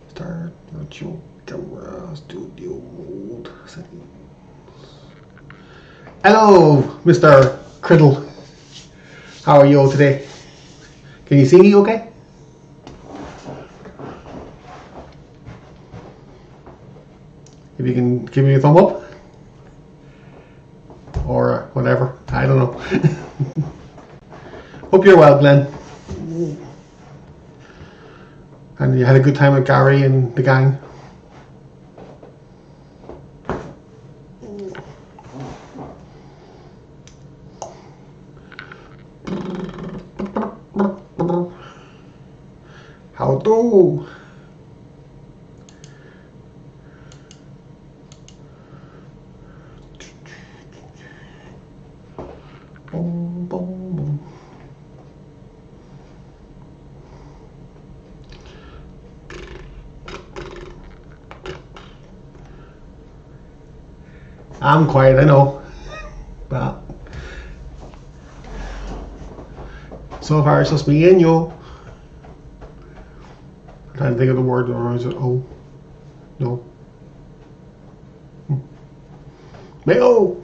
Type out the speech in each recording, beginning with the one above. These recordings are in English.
Start virtual camera studio mode settings. Hello, Mr. Criddle. How are you today? Can you see me okay? If you can give me a thumb up or whatever, I don't know. Hope you're well, Glenn. And you had a good time with Gary and the gang. How do? Boom, boom, boom. I'm quiet, I know, but so far it's just me and you. I'm trying to think of the word, or is it oh? No. Mayo!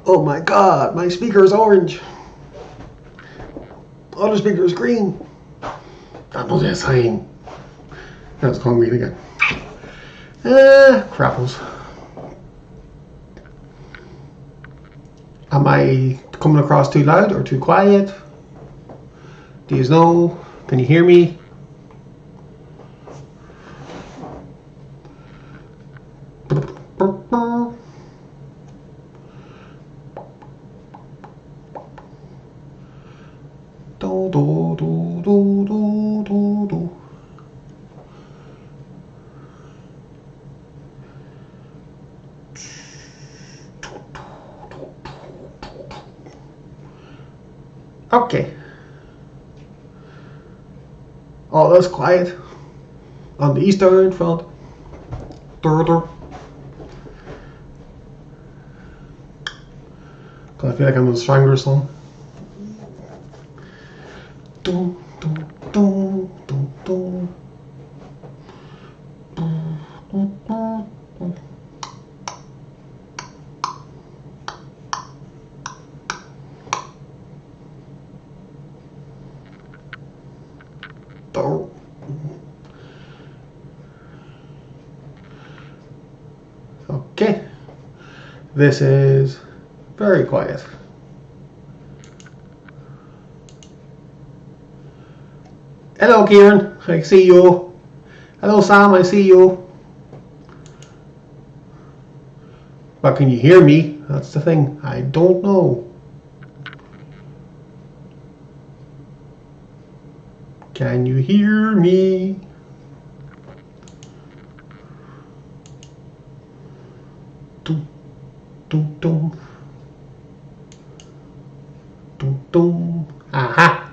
Oh my god, my speaker is orange. Other speaker is green. That was a sign. That's calling me again. Crapples. Am I coming across too loud or too quiet? Do you know? Can you hear me? Do, do, do, do, do, do, do. Okay. Oh, that's quiet. On the eastern front. Cause I feel like I'm in Stranger Song. Dum, dum, dum, dum, dum. Okay, this is very quiet. Hello, Kieran. I see you. Hello, Sam. I see you. But can you hear me? That's the thing. I don't know. Can you hear me? Dum, dum, dum. Dum, dum. Aha!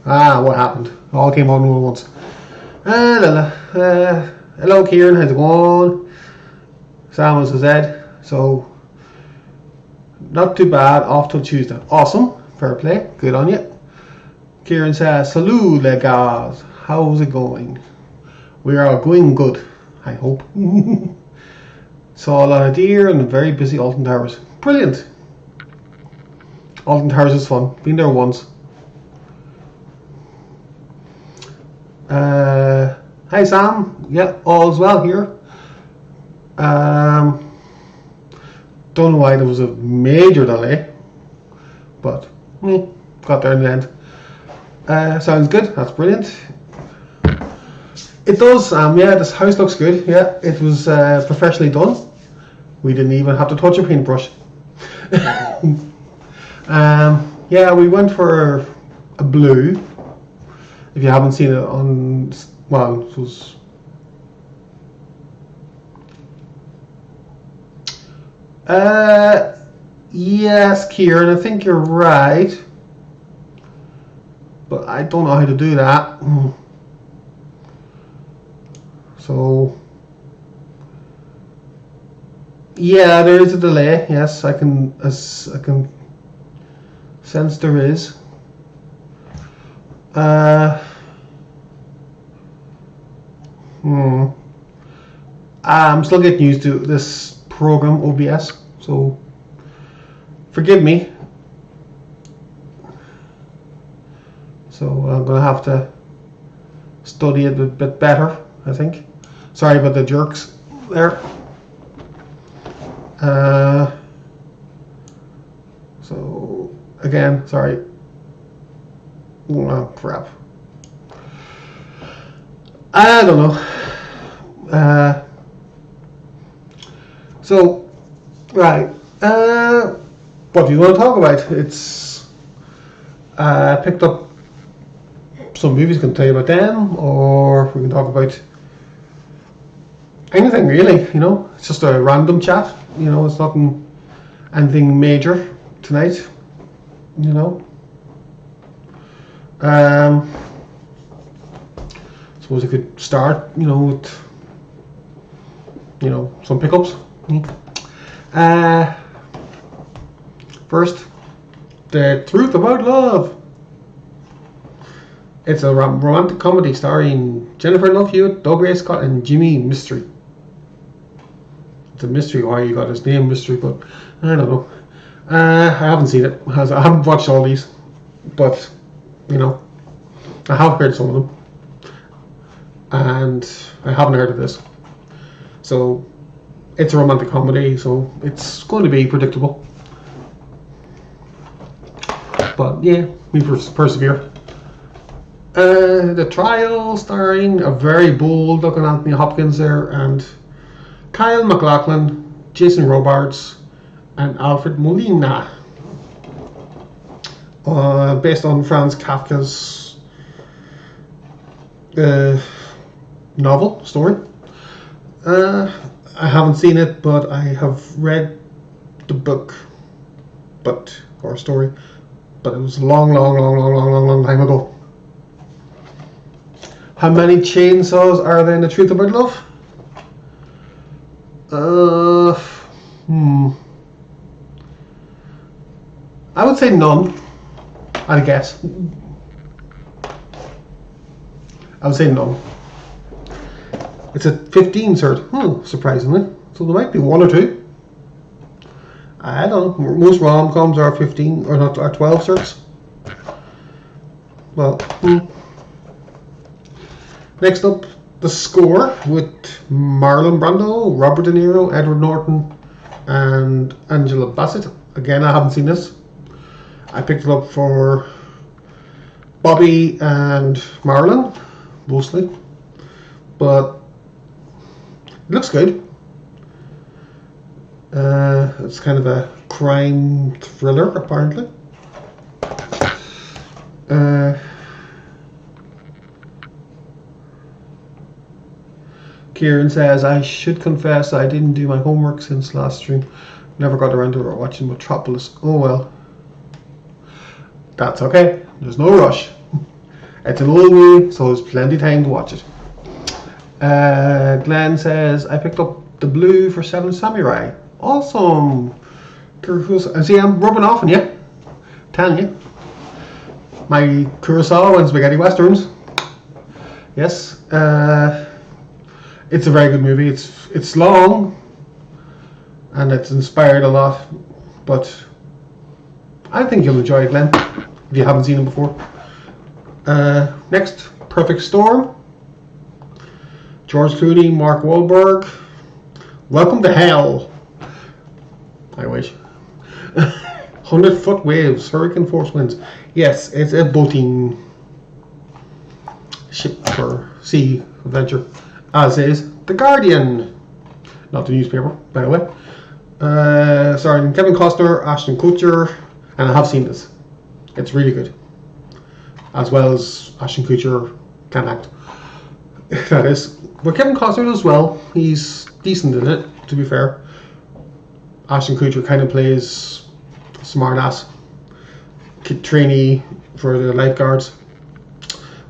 Ah, what happened? All came on at once. Hello, Kieran. How's it going? Sam was Z. So, not too bad. Off till Tuesday. Awesome. Fair play. Good on you. Kieran says, "Salut, les gars. How's it going? We are going good, I hope." Saw a lot of deer and very busy Alton Towers. Brilliant. Alton Towers is fun. Been there once. Hi Sam. Yeah, all's well here. Don't know why there was a major delay, but got there in the end. Sounds good. That's brilliant. It does. Yeah, this house looks good. Yeah, it was professionally done. We didn't even have to touch a paintbrush. Yeah, we went for a blue. If you haven't seen it on, well, it was. Yes, Kieran, I think you're right. But I don't know how to do that. So, yeah, there is a delay. Yes, I can sense there is. I'm still getting used to this program, OBS, so forgive me. So I'm gonna have to study it a bit better, I think. Sorry about the jerks there. So again, sorry. Oh crap. I don't know. So right. What do you want to talk about? It's I picked up some movies. Can tell you about them, or we can talk about anything really. You know, it's just a random chat. You know, it's nothing, anything major tonight. You know. Suppose I could start. You know, with some pickups. First, The Truth About Love. It's a romantic comedy starring Jennifer Love Hewitt, Doug Ray Scott, and Jimmy Mystery. It's a mystery why you got his name Mystery, but I don't know. I haven't seen it. I haven't watched all these, but I have heard some of them, and I haven't heard of this. So it's a romantic comedy, so it's going to be predictable. But yeah, we persevere. The Trial, starring a very bold looking Anthony Hopkins there, and Kyle MacLachlan, Jason Robards, and Alfred Molina. Based on Franz Kafka's novel story. I haven't seen it, but I have read the book, or story. But it was a long time ago. How many chainsaws are there in The Truth About Love? I would say none. I'd guess. I would say none. It's a 15 cert. Surprisingly. So there might be one or two. I don't know. Most rom-coms are 15 or not, are 12 certs. Well, Next up, the score with Marlon Brando, Robert De Niro, Edward Norton, and Angela Bassett. Again, I haven't seen this. I picked it up for Bobby and Marlon, mostly. But it looks good. It's kind of a crime thriller, apparently. Kieran says, I should confess I didn't do my homework since last stream. Never got around to watching Metropolis. Oh well. That's okay. There's no rush. It's an old movie, so there's plenty of time to watch it. Glenn says, I picked up the blue for Seven Samurai. Awesome. See, I'm rubbing off on you. Telling you. My Kurosawa and spaghetti westerns. Yes. It's a very good movie. It's long, and it's inspired a lot, but I think you'll enjoy it, Glenn, if you haven't seen it before. Next, Perfect Storm. George Clooney, Mark Wahlberg. Welcome to Hell. I wish. 100-foot waves, hurricane force winds. Yes, it's a boating ship for sea adventure. As is The Guardian, not the newspaper, by the way. Starring Kevin Costner, Ashton Kutcher, and I have seen this. It's really good. as well as Ashton Kutcher can act. That is. But Kevin Costner does well. He's decent in it, to be fair. Ashton Kutcher kind of plays smart ass trainee for the lifeguards.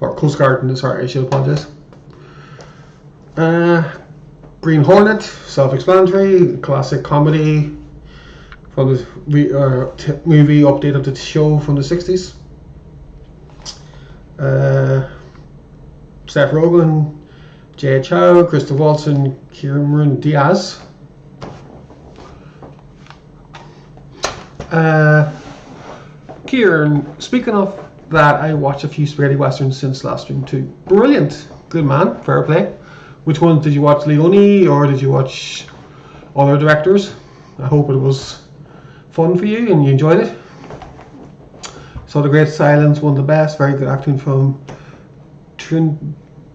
Or Coast Guard, sorry, I should apologize. Green Hornet, self-explanatory, classic comedy from the movie update of the show from the 60s. Seth Rogen, Jay Chow, Christopher Waltz, Cameron Diaz. Kieran, speaking of that, I watched a few spaghetti westerns since last stream too. Brilliant, good man, fair play. Which ones did you watch, Leone, or did you watch other directors? I hope it was fun for you and you enjoyed it. So The Great Silence, one of the best. Very good acting from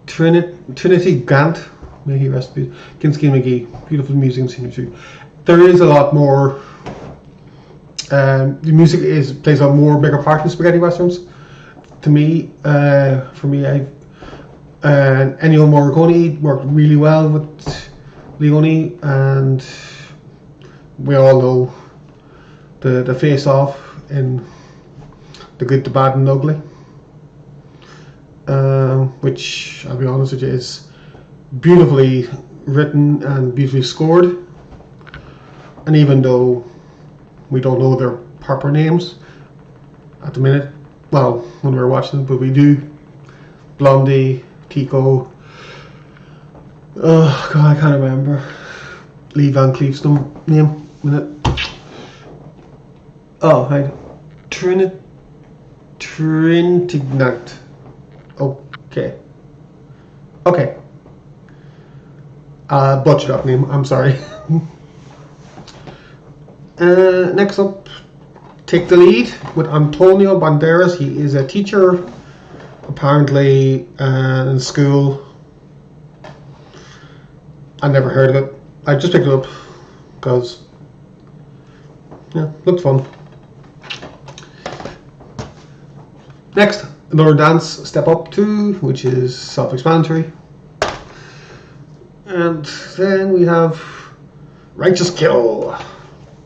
Trinity Grant. May he rest in peace. Kinski McGee. Beautiful music and scenery. There is a lot more. The music plays a bigger part in spaghetti westerns. To me, for me, Ennio Morricone worked really well with Leone, and we all know the face-off in The Good, the Bad, and the Ugly, which, I'll be honest with you, is beautifully written and beautifully scored. And even though we don't know their proper names at the minute, well, when we're watching it, but we do. Blondie, Tico, oh god, I can't remember Lee Van Cleef's name. Minute. Oh, hi. Trintignant. Okay. Butchered up name, I'm sorry. Next up, Take the Lead with Antonio Banderas. He is a teacher, apparently, in school. I never heard of it. I just picked it up because, yeah, looked fun. Next, another dance, Step Up 2, which is self-explanatory. And then we have Righteous Kill,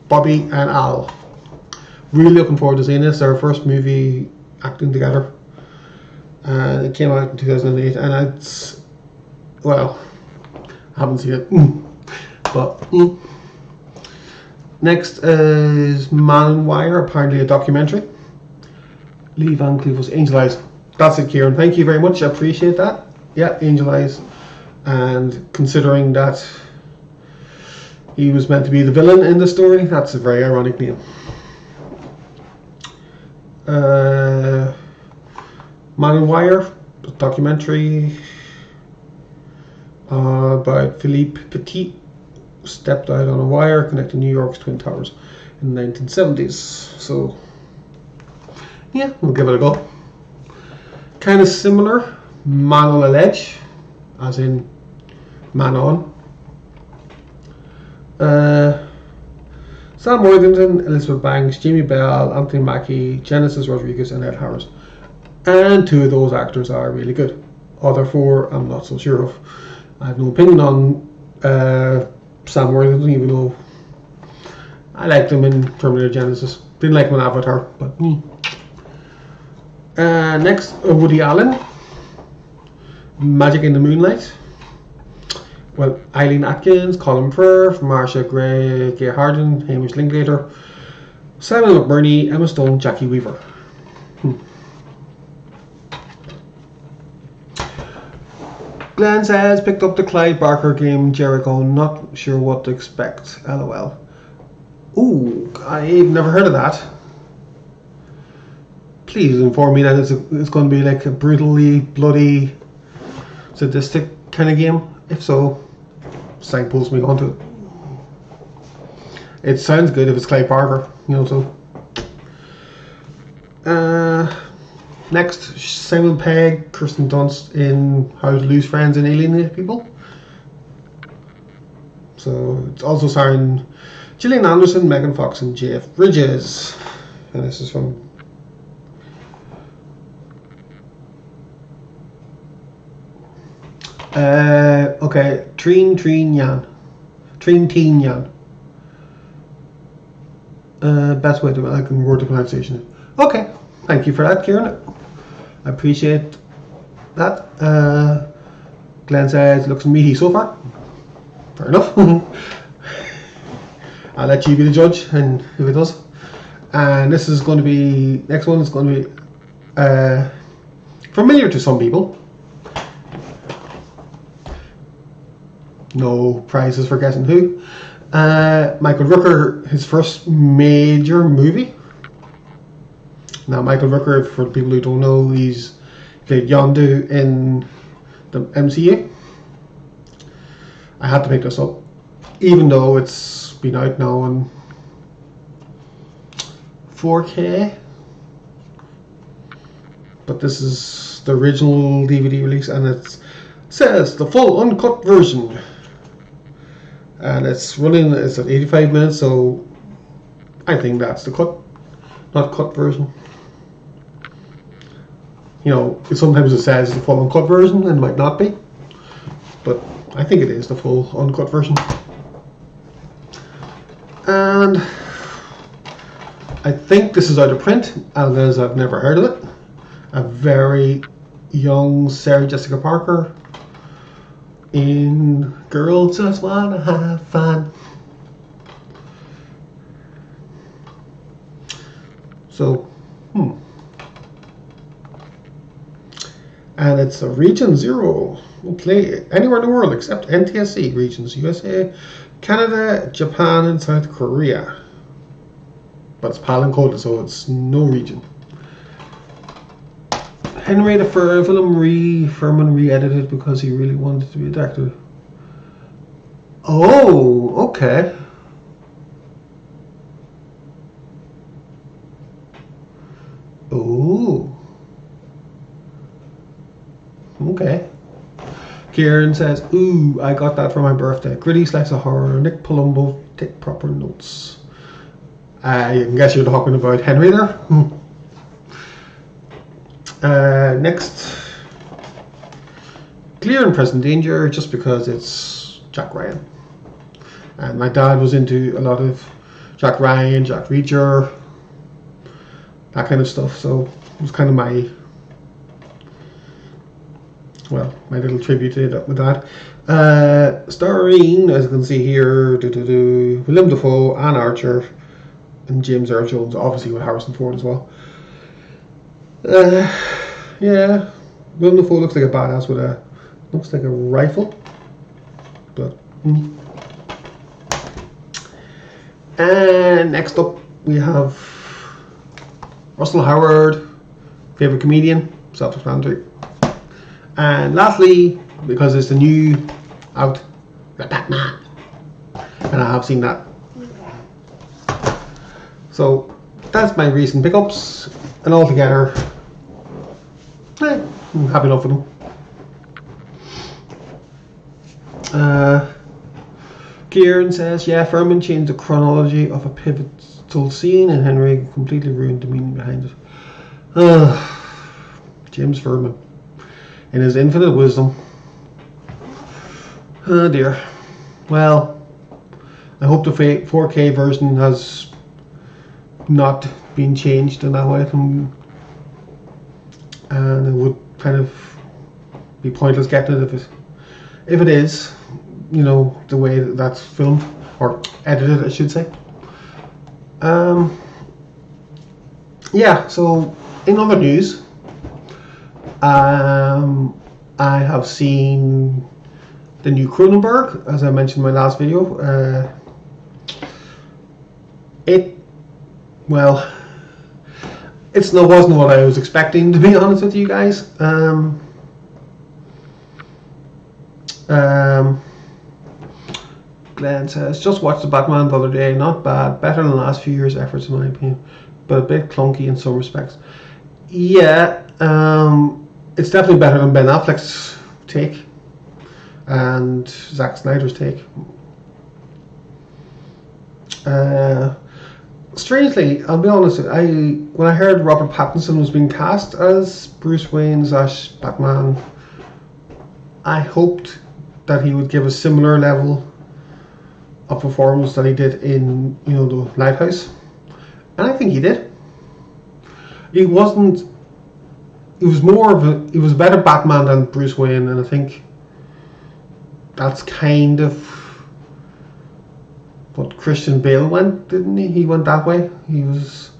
Bobby and Al. Really looking forward to seeing this. Their first movie acting together. It came out in 2008, and it's, well, I haven't seen it, but next is Man on Wire, apparently a documentary. Lee Van Cleef was Angel Eyes. That's it, Kieran. Thank you very much. I appreciate that. Yeah, Angel Eyes. And considering that he was meant to be the villain in the story, that's a very ironic name. Man on Wire, a documentary about Philippe Petit, stepped out on a wire connecting New York's Twin Towers in the 1970s. So, yeah, we'll give it a go. Kind of similar, Man on a Ledge, as in man on. Sam Worthington, Elizabeth Banks, Jamie Bell, Anthony Mackie, Genesis Rodriguez, and Ed Harris. And two of those actors are really good. Other four, I'm not so sure of. I have no opinion on Sam Worthington, even though I liked him in Terminator Genesis. Didn't like him in Avatar, but next, Woody Allen, Magic in the Moonlight. Well, Eileen Atkins, Colin Firth, Marcia Gay Harden, Hamish Linklater, Simon McBurney, Emma Stone, Jackie Weaver. Glenn says, picked up the Clive Barker game, Jericho, not sure what to expect, lol. Ooh, I've never heard of that. Please inform me that it's going to be like a brutally, bloody, sadistic kind of game. If so, signpost me onto it. It sounds good if it's Clive Barker, you know, so. Next, Simon Pegg, Kirsten Dunst in How to Lose Friends and Alienate People. So, it's also starring Gillian Anderson, Megan Fox, and Jeff Bridges. And this is from Okay, Treen Yan. Best way I can word the pronunciation. Okay, thank you for that, Kieran. I appreciate that. Glenn says looks meaty so far. Fair enough. I'll let you be the judge, and if it does. And this is going to be next one is going to be familiar to some people. No prizes for guessing who. Michael Rooker, his first major movie. Now, Michael Rooker, for the people who don't know, he's played Yondu in the MCU. I had to make this up, even though it's been out now on 4K. But this is the original DVD release, and it says the full uncut version. And it's at 85 minutes, so I think that's the not cut version. You know, sometimes it says the full uncut version, and it might not be, but I think it is the full uncut version. And I think this is out of print, as I've never heard of it. A very young Sarah Jessica Parker in Girls Just Wanna Have Fun. So, and it's a Region 0. We'll play anywhere in the world except NTSC regions: USA, Canada, Japan, and South Korea. But it's PAL encoded, so it's no region. Henry the Furman re-edited because he really wanted to be a director. Oh, okay. Oh. Okay. Kieran says, ooh, I got that for my birthday. Gritty slice of horror. Nick Palumbo, take proper notes. I guess you're talking about Henry there. Next, Clear and Present Danger, just because it's Jack Ryan. And my dad was into a lot of Jack Ryan, Jack Reacher, that kind of stuff. So it was kind of my little tribute to that with that. Starring, as you can see here, Willem Dafoe, Anne Archer, and James Earl Jones, obviously with Harrison Ford as well. Yeah, Willem Dafoe looks like a badass with a rifle. But and next up we have Russell Howard, favorite comedian, self-explanatory. And lastly, because it's the new out, the Batman, and I have seen that. So that's my recent pickups, and altogether, I'm happy enough with them. Kieran says, yeah, Furman changed the chronology of a pivotal scene, and Henry completely ruined the meaning behind it. James Furman, in his infinite wisdom. Oh dear. Well, I hope the 4K version has not been changed in that way, and it would kind of be pointless getting it if it is, you know, the way that's filmed or edited, I should say. Yeah. So in other news, I have seen the new Cronenberg, as I mentioned in my last video. It wasn't what I was expecting, to be honest with you guys. Glenn says, just watched the Batman the other day, not bad, better than the last few years' efforts in my opinion, but a bit clunky in some respects. Yeah, it's definitely better than Ben Affleck's take and Zack Snyder's take. Strangely, I'll be honest, when I heard Robert Pattinson was being cast as Bruce Wayne / Batman, I hoped that he would give a similar level of performance that he did in, the Lighthouse, and I think he did. He was a better Batman than Bruce Wayne, and I think that's kind of what Christian Bale went, didn't he? He went that way. He was,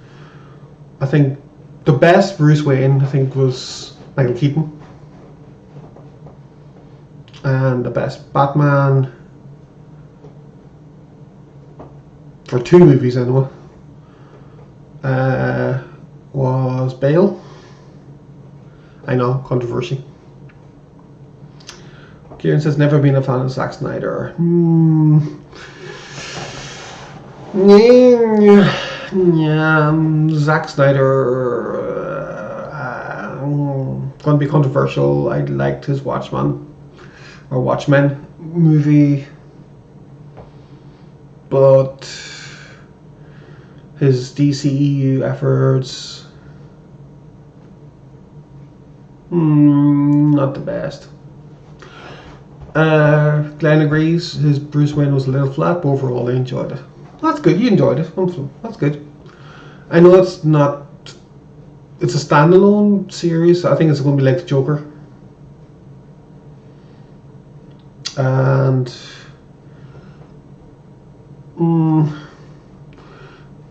I think, the best Bruce Wayne, I think, was Michael Keaton. And the best Batman, for 2 movies anyway, was Bale. I know, controversy. Kieran says, never been a fan of Zack Snyder. Zack Snyder, going to be controversial. I liked his Watchmen movie, but his DCEU efforts, not the best. Glenn agrees, his Bruce Wayne was a little flat, but overall I enjoyed it. That's good, you enjoyed it. That's good. I know it's a standalone series. I think it's going to be like the Joker. And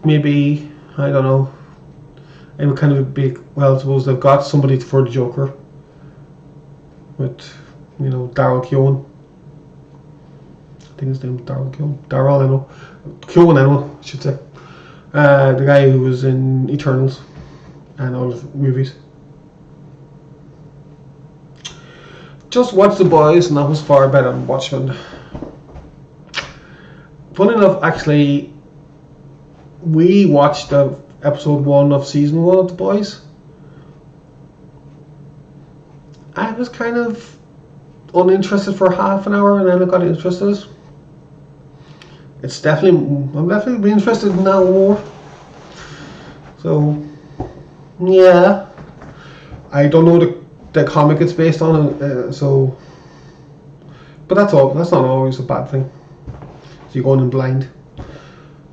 maybe, I don't know, it would kind of be, well, I suppose they've got somebody for the Joker with, Daryl Keown. I think his name is Daryl Keown. Daryl, I know. Keown, I know, I should say. The guy who was in Eternals and all the movies. Just watched The Boys, and that was far better than Watchmen. Funny enough, actually, we watched episode 1 of season 1 of The Boys. I was kind of uninterested for half an hour, and then I got interested. I'm definitely interested in that more. So, yeah. I don't know the comic it's based on, but that's all. That's not always a bad thing. So you're going in blind.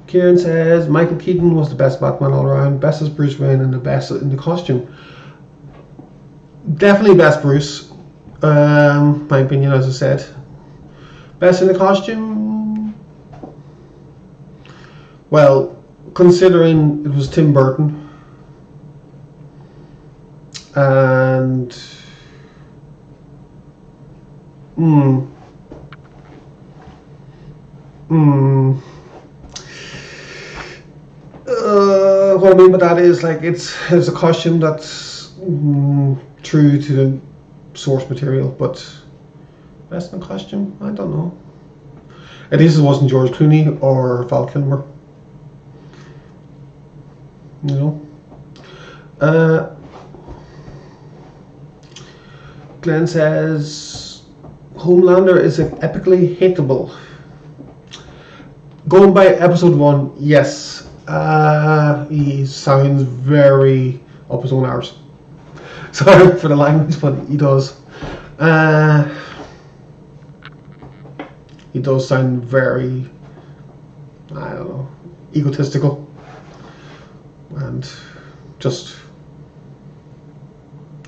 Kieran says Michael Keaton was the best Batman all around, best as Bruce Wayne, and the best in the costume. Definitely best Bruce. My opinion, as I said. Best in the costume. Well, considering it was Tim Burton. And what I mean by that is, like, it's a costume that's true to the source material, but best in costume, I don't know. At least it wasn't George Clooney or Val Kilmer. Glenn says Homelander is epically hateable. Going by episode 1, yes. He sounds very up his own arse. Sorry for the language, but he does. He does sound very, I don't know, egotistical. And just,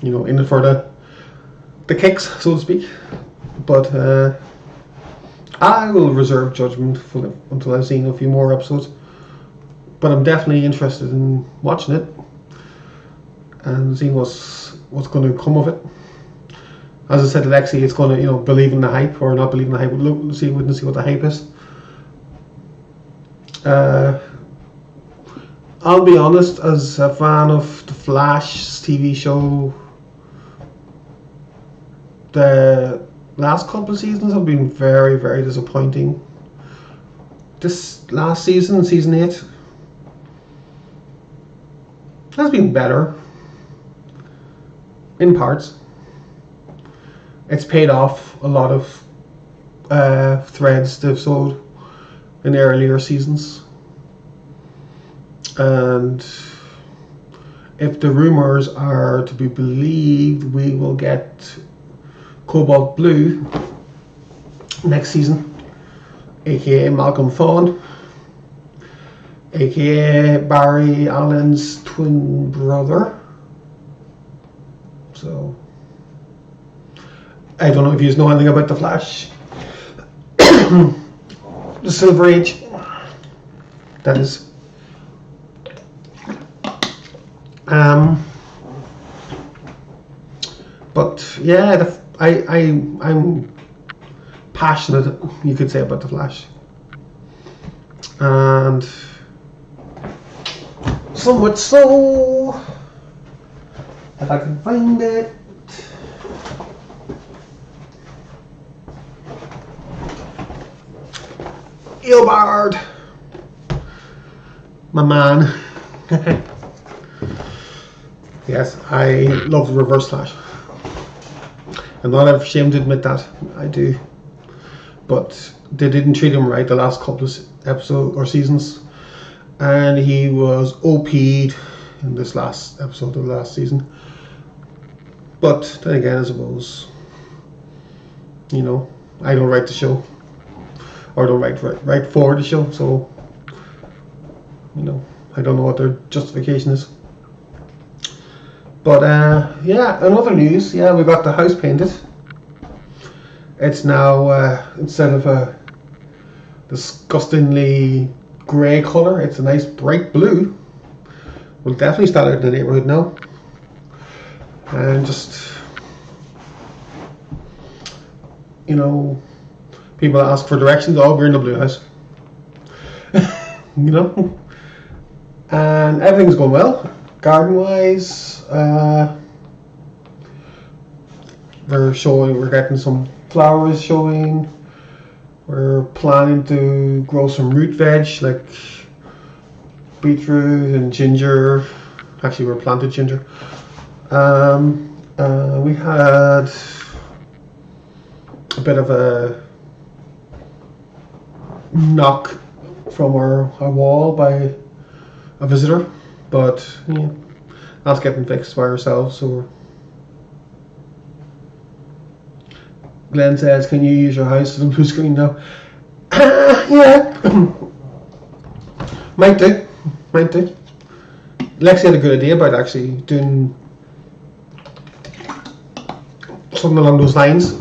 in it for the kicks, so to speak. But I will reserve judgment until I've seen a few more episodes. But I'm definitely interested in watching it and seeing what's going to come of it. As I said to Lexi, it's going to, believe in the hype or not believe in the hype. We'll see what the hype is. I'll be honest, as a fan of the Flash TV show, the last couple of seasons have been very, very disappointing. This last season, season 8, has been better in parts. It's paid off a lot of threads they've sowed in the earlier seasons. And if the rumors are to be believed, we will get Cobalt Blue next season, aka Malcolm Fawn, aka Barry Allen's twin brother. So I don't know if you know anything about the Flash. The Silver Age, that is. But yeah, I'm passionate, you could say, about the Flash, and so much so, if I can find it. Eobard, my man. Yes, I love the Reverse Flash. I'm not ashamed to admit that. I do. But they didn't treat him right the last couple of episodes or seasons. And he was OP'd in this last episode of the last season. But then again, I suppose, you know, I don't write the show. Or don't write for the show. So, you know, I don't know what their justification is. But yeah, in other news, yeah, we got the house painted. It's now, instead of a disgustingly grey colour, it's a nice bright blue. We'll definitely start out in the neighbourhood now. And just, you know, people ask for directions. Oh, we're in the blue house. You know? And everything's going well. Garden-wise, we're getting some flowers showing. We're planning to grow some root veg like beetroot and ginger. Actually, we're planted ginger. We had a bit of a knock from our wall by a visitor, but yeah, that's getting fixed by ourselves. So Glenn says, "Can you use your house as a blue screen now?" Yeah, might do. Lexi had a good idea about actually doing something along those lines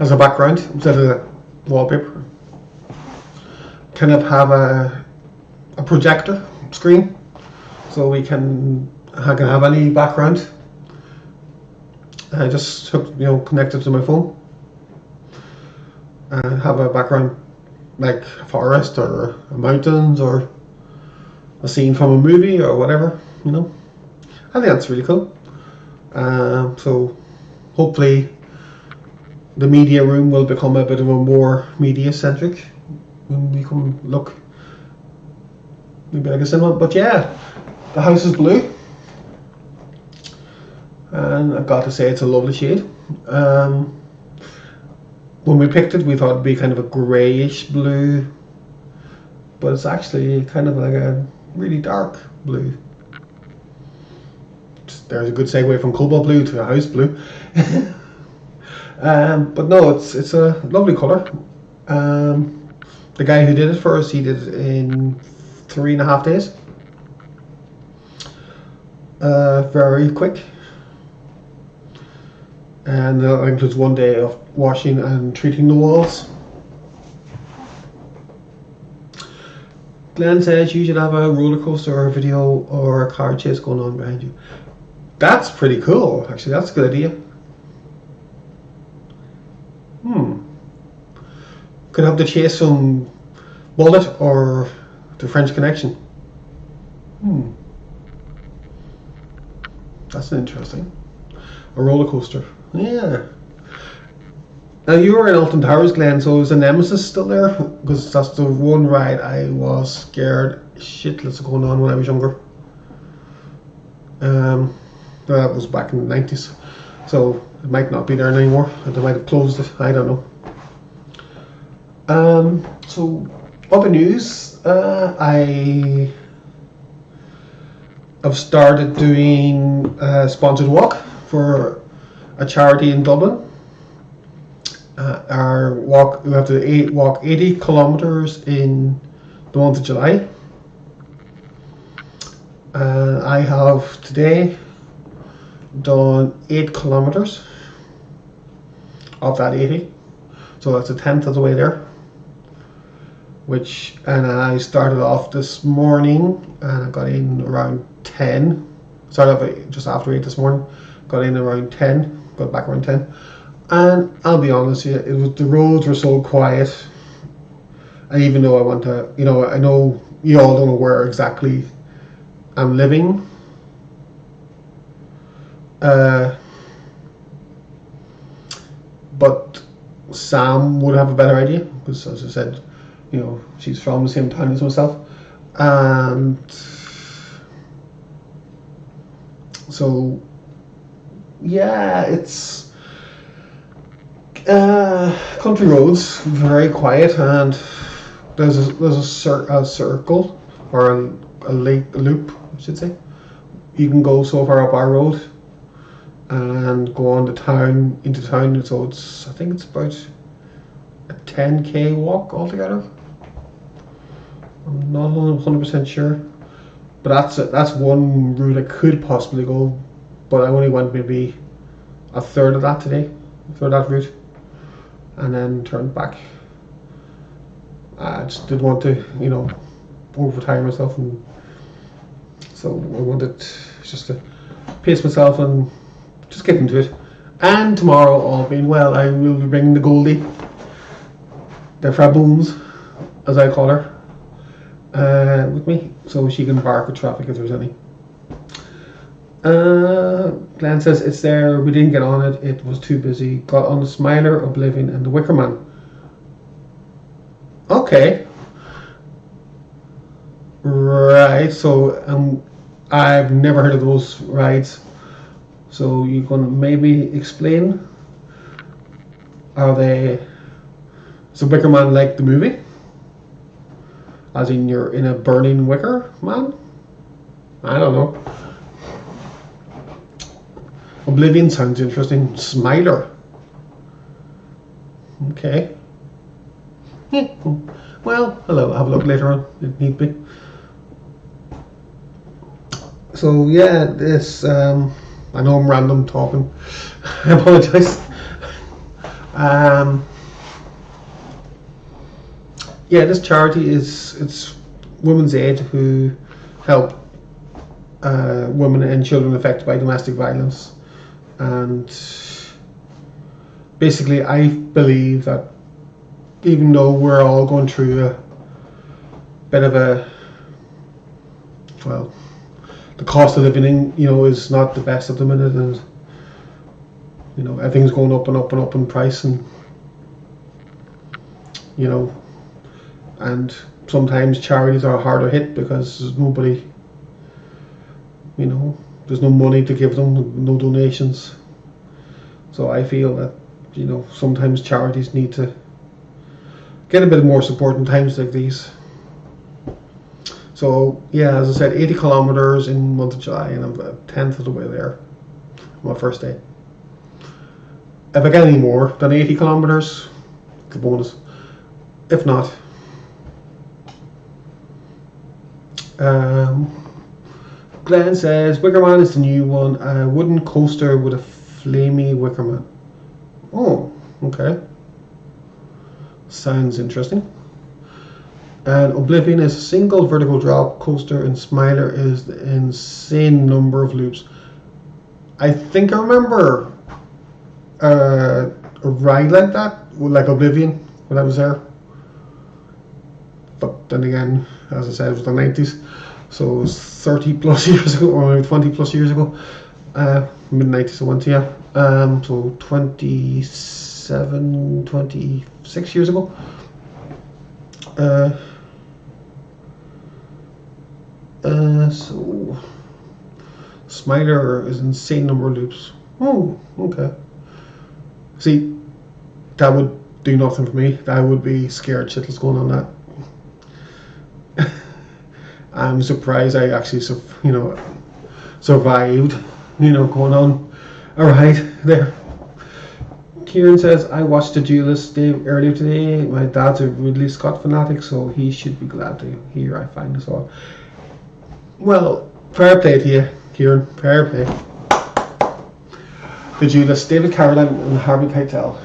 as a background instead of wallpaper. Kind of have a projector screen, so I can have any background. I just connect it to my phone and have a background like a forest or a mountains or a scene from a movie or whatever. You know, I think that's really cool. So hopefully the media room will become a bit of a more media centric when we come look maybe like a cinema. But yeah, the house is blue, and I've got to say it's a lovely shade. When we picked it, we thought it'd be kind of a greyish blue, but it's actually kind of like a really dark blue. There's a good segue from cobalt blue to a house blue. But no, it's a lovely colour. The guy who did it for us, he did it in 3.5 days. Very quick. And that includes 1 day of washing and treating the walls. Glenn says you should have a roller coaster video or a car chase going on behind you. That's pretty cool, actually. That's a good idea. Could have the chase from Bullet or the French Connection. That's interesting. A roller coaster. Yeah. Now you were in Alton Towers, Glenn, so is the Nemesis still there? Because that's the one ride I was scared shitless going on when I was younger. That was back in the 90s, so it might not be there anymore. They might have closed it. I don't know. So other news, I have started doing a sponsored walk for a charity in Dublin. We have to walk 80 kilometers in the month of July. I have today done 8 kilometers of that 80, so that's a tenth of the way there. And I started off this morning and I got in around 10. Started off just after 8 this morning, got in around 10, got back around 10. And I'll be honest with you, the roads were so quiet. And even though I want to, I know you all don't know where exactly I'm living. But Sam would have a better idea, because as I said, she's from the same town as myself. And so, yeah, it's country roads, very quiet, and there's a circle, or a loop, I should say. You can go so far up our road and go on into town. So I think it's about a 10k walk altogether. I'm not 100% sure, but that's one route I could possibly go, but I only went maybe a third of that today, of that route, and then turned back. I just didn't want to, overtire myself, and so I wanted just to pace myself and just get into it. And tomorrow, all being well, I will be bringing the Goldie, the Fraboons, as I call her, with me, so she can bark at traffic if there's any. Glenn says it's there. We didn't get on it. It was too busy. Got on the Smiler, Oblivion, and the Wicker Man. Okay. Right. So I've never heard of those rides. So you can maybe explain? Is the Wicker Man like the movie? As in you're in a burning wicker man? I don't know. Oblivion sounds interesting. Smiler. Okay. Well, hello. Have a look later on if need be. So yeah, this I know I'm random talking. I apologise. Yeah, this charity it's Women's Aid, who help women and children affected by domestic violence. And basically, I believe that even though we're all going through a bit of the cost of living, is not the best at the minute, and everything's going up and up and up in price, and and sometimes charities are harder hit because there's nobody, there's no money to give them, no donations. So I feel that, sometimes charities need to get a bit more support in times like these. So yeah, as I said, 80 kilometers in the month of July, and I'm a tenth of the way there on my first day. If I get any more than 80 kilometers, it's a bonus. If not, Glenn says Wicker Man is the new one, a wooden coaster with a flamey Wicker Man. Oh, okay. Sounds interesting. And Oblivion is a single vertical drop coaster, and Smiler is the insane number of loops. I think I remember a ride like that, like Oblivion, when I was there. But then again, as I said, it was the 90s, so it was 30 plus years ago, or maybe 20 plus years ago. Mid-90s I went to, yeah. So 27, 26 years ago. So Smiler is insane number of loops. Oh, okay. See, that would do nothing for me. I would be scared shitless going on that. I'm surprised I actually, survived, going on a ride there. Kieran says, I watched the Duelist earlier today. My dad's a Ridley Scott fanatic, so he should be glad to hear I find this all. Well, fair play to you, Kieran. Fair play. The Duelist, David Carradine and Harvey Keitel.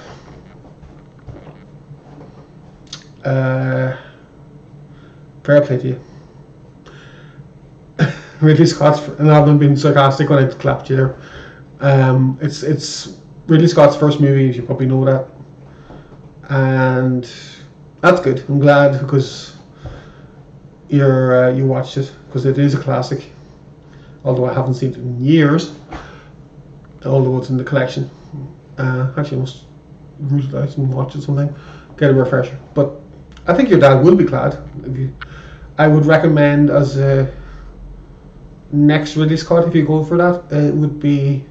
Fair play to you. Ridley Scott's, and I've been being sarcastic when I clapped you there. It's Ridley Scott's first movie, you should probably know that. And that's good. I'm glad because you watched it, because it is a classic. Although I haven't seen it in years. Although it's in the collection. Actually I must root it out and watch it sometime. Get a refresher. But I think your dad will be glad. I would recommend as a next Ridley Scott, if you go for that, it would be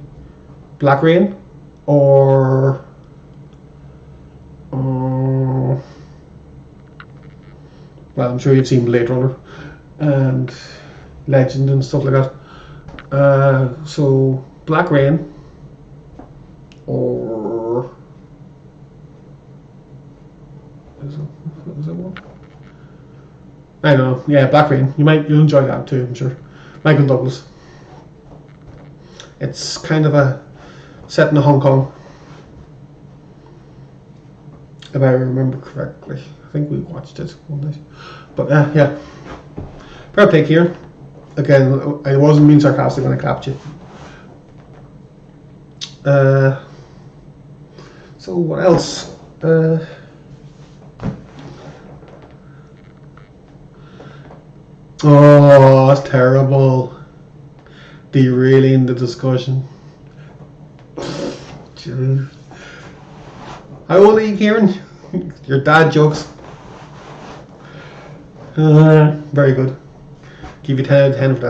Black Rain or well, I'm sure you've seen Blade Runner and Legend and stuff like that. So Black Rain or is it one? I don't know. Yeah, Black Rain. You'll enjoy that too, I'm sure. Michael Douglas. It's kind of a set in Hong Kong, if I remember correctly. I think we watched it one night. But yeah. Fair play here. Again, I wasn't being sarcastic when I clapped you. So what else? Oh, that's terrible. Derailing the discussion. Jeez. How old are you, Kieran? Your dad jokes. Very good. Give you 10 out of 10 for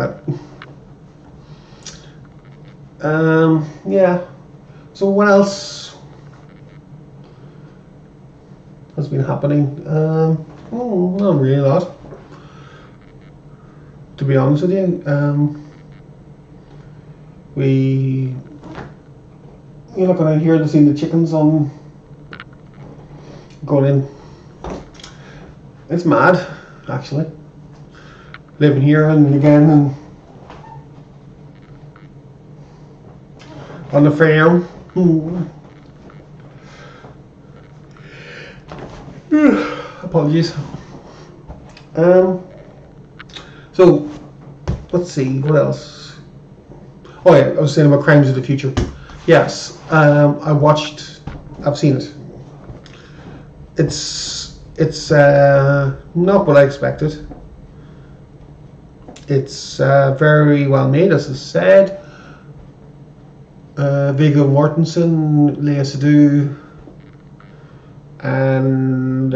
that. Yeah. So what else has been happening? Not really a lot. To be honest with you, you're not going to hear seeing the chickens on going in. It's mad, actually. Living here and again and on the farm. Apologies. So, let's see, what else? Oh yeah, I was saying about Crimes of the Future. Yes, I've seen it. It's not what I expected. It's very well made, as I said. Viggo Mortensen, Lea Seydoux, and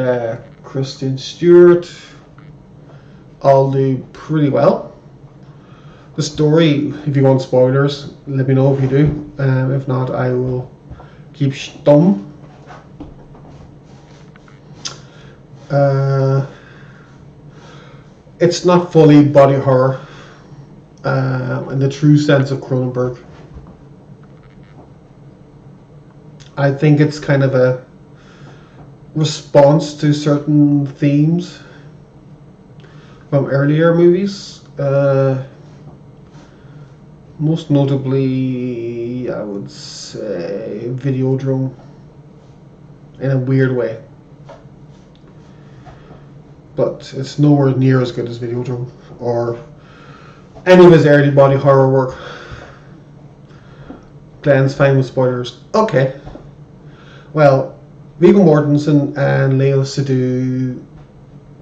Kristen Stewart all do pretty well. The story, if you want spoilers, let me know if you do. If not, I will keep stum. It's not fully body horror in the true sense of Cronenberg. I think it's kind of a response to certain themes from earlier movies. Most notably, I would say Videodrome, in a weird way. But it's nowhere near as good as Videodrome or any of his early body horror work. Glenn's fine with spoilers. Okay. Well, Viggo Mortensen and Lea Seydoux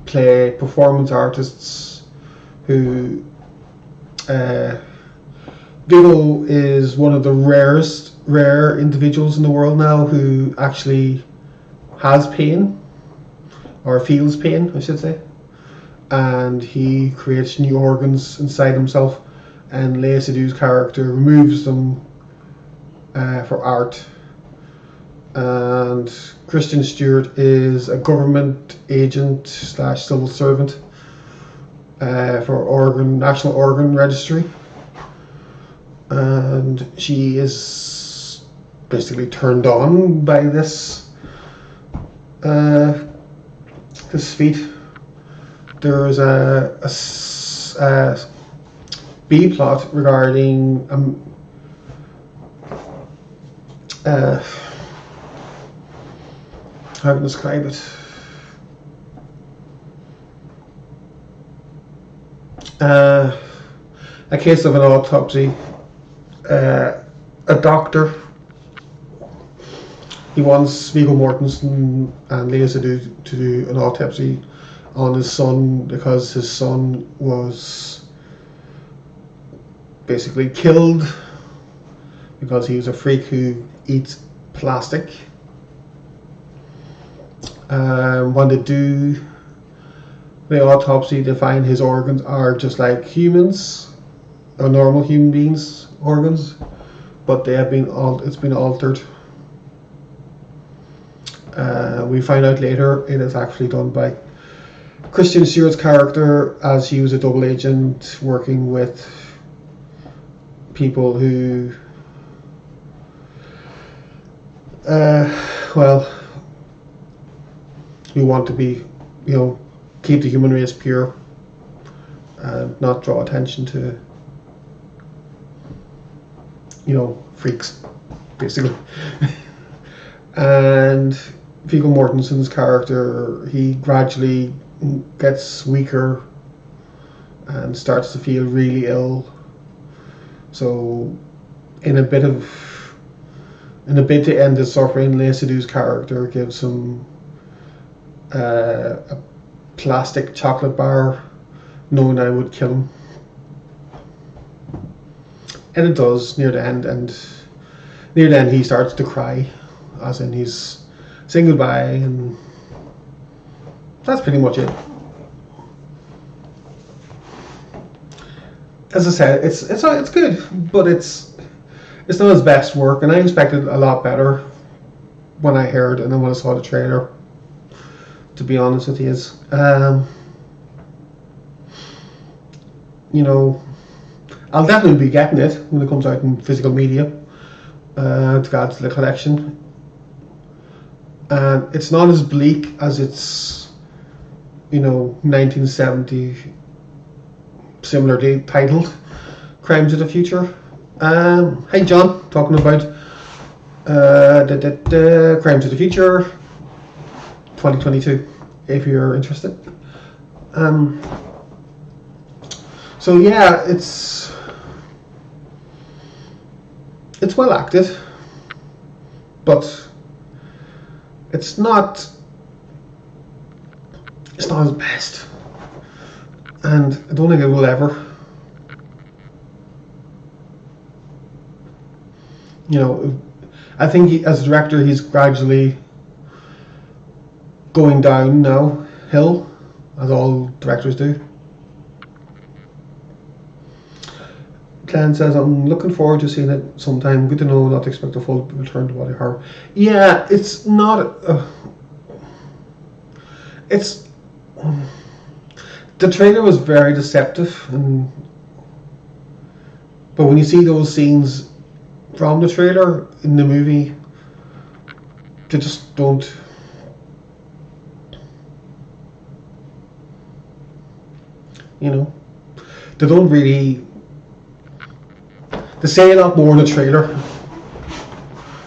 play performance artists who Viggo is one of the rare individuals in the world now who actually has pain, or feels pain, I should say, and he creates new organs inside himself, and Lea Seydoux's character removes them for art. And Kristen Stewart is a government agent / civil servant for National Organ Registry, and she is basically turned on by this this feat. There's a B plot regarding how can I describe it? A case of an autopsy. A doctor. He wants Viggo Mortensen and Lea Seydoux to do an autopsy on his son because his son was basically killed because he was a freak who eats plastic. When they do the autopsy, they find his organs are just like humans, or normal human beings' organs, but they have been it's been altered. We find out later it is actually done by Kristen Stewart's character, as he was a double agent working with people who, who want to be, keep the human race pure and not draw attention to, freaks, basically. And Viggo Mortensen's character, he gradually gets weaker and starts to feel really ill. So, in a bid to end his suffering, Lea Seydoux's character gives him a plastic chocolate bar, knowing I would kill him. And it does near the end, and near the end he starts to cry, as in he's saying goodbye, and that's pretty much it. As I said, it's good, but it's not his best work, and I expected a lot better when I heard and then when I saw the trailer, to be honest with you. I'll definitely be getting it when it comes out in physical media to add to the collection. And it's not as bleak as its 1970 similarly titled Crimes of the Future. Hey John, talking about Crimes of the Future 2022, if you're interested. So yeah, it's well acted, but it's not his best, and I don't think it will ever. I think as a director, he's gradually going down now hill, as all directors do. Glenn says, I'm looking forward to seeing it sometime. Good to know, not to expect a full return to body horror. Yeah, it's not. The trailer was very deceptive, but when you see those scenes from the trailer in the movie, they just don't. They don't really. They say a lot more in the trailer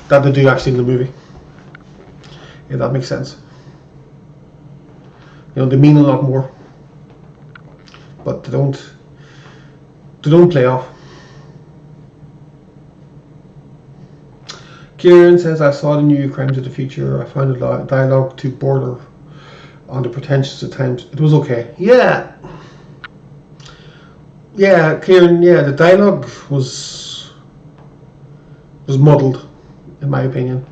than they do actually in the movie. If that makes sense. They mean a lot more, but they don't play off. Kieran says, I saw the new Crimes of the Future. I found the dialogue to border on the pretentious at times. It was okay. Yeah, Kieran. Yeah, the dialogue was muddled, in my opinion.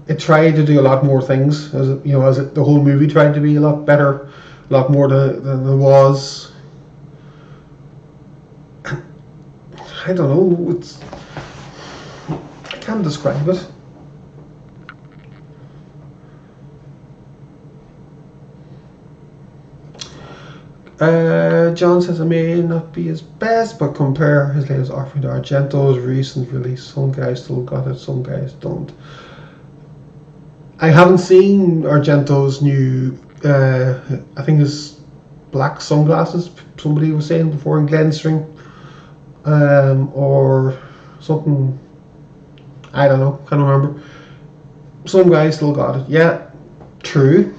It tried to do a lot more things, as the whole movie tried to be a lot better, a lot more than there was. I don't know. I can't describe it. John says it may not be his best, but compare his latest offering to Argento's recent release. Some guys still got it, some guys don't. I haven't seen Argento's new, I think it's black sunglasses, somebody was saying before in Glenstring, or something, I don't know, can't remember. Some guys still got it, yeah, true,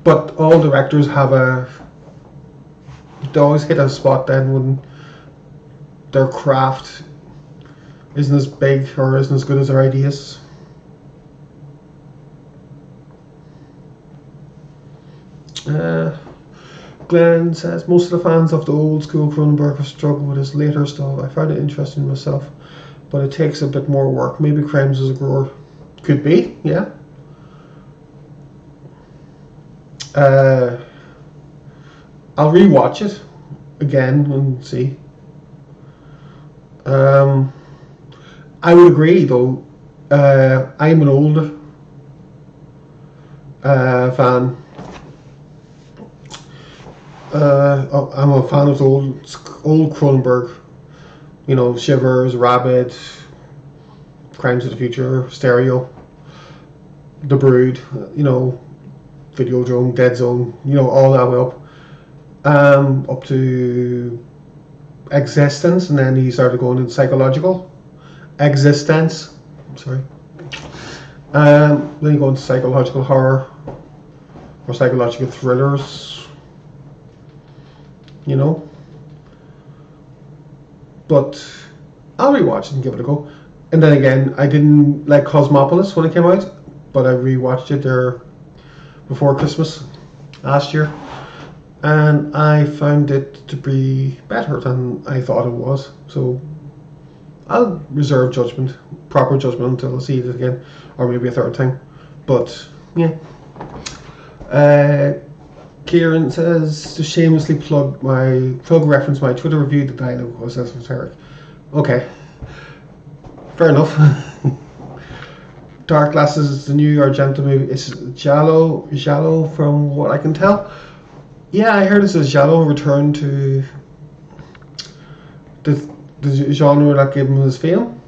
but all directors have they always hit a spot then when their craft isn't as big or isn't as good as their ideas. Glenn says most of the fans of the old school Cronenberg have struggled with his later stuff. I find it interesting myself, but it takes a bit more work. Maybe Crimes as a grower. Could be, yeah. I'll rewatch it again and see. I would agree though. I'm an old fan. I'm a fan of the old Cronenberg. You know, Shivers, Rabid, Crimes of the Future, Stereo, The Brood. You know, Videodrome, Dead Zone. You know, all that way up to Existence, and then he started going into psychological. Existence. Sorry. Then you go into psychological horror or psychological thrillers. You know, but I'll rewatch it and give it a go. And then again, I didn't like Cosmopolis when it came out, but I rewatched it there before Christmas last year, and I found it to be better than I thought it was. So I'll reserve proper judgment until I see it again, or maybe a third time. But yeah. Kieran says to shamelessly reference my Twitter review. The dialogue was esoteric. Okay, fair enough. Dark Glasses is the new Argento movie. It's Giallo from what I can tell. Yeah, I heard it's a Giallo return to the genre that gave him his fame.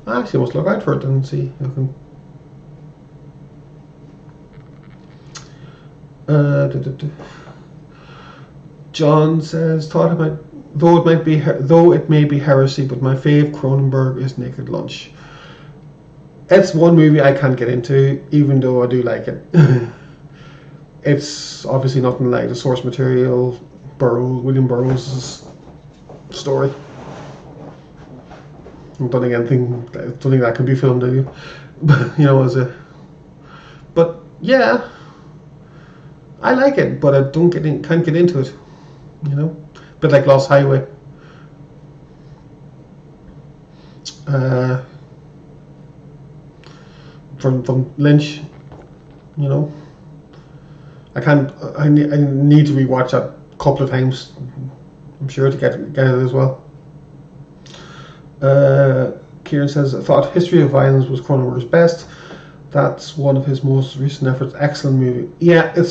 I actually must look out for it and see if I can. John says, though it may be heresy, but my fave Cronenberg is Naked Lunch. It's one movie I can't get into, even though I do like it. It's obviously nothing like the source material, William Burroughs' story. I don't think that can be filmed, do you? You know, but yeah. I like it, but I can't get into it. You know, a bit like Lost Highway. From Lynch. You know, I need to rewatch that a couple of times. I'm sure to get it as well. Kieran says, I thought History of Violence was Cronenberg's best. That's one of his most recent efforts. Excellent movie. Yeah, it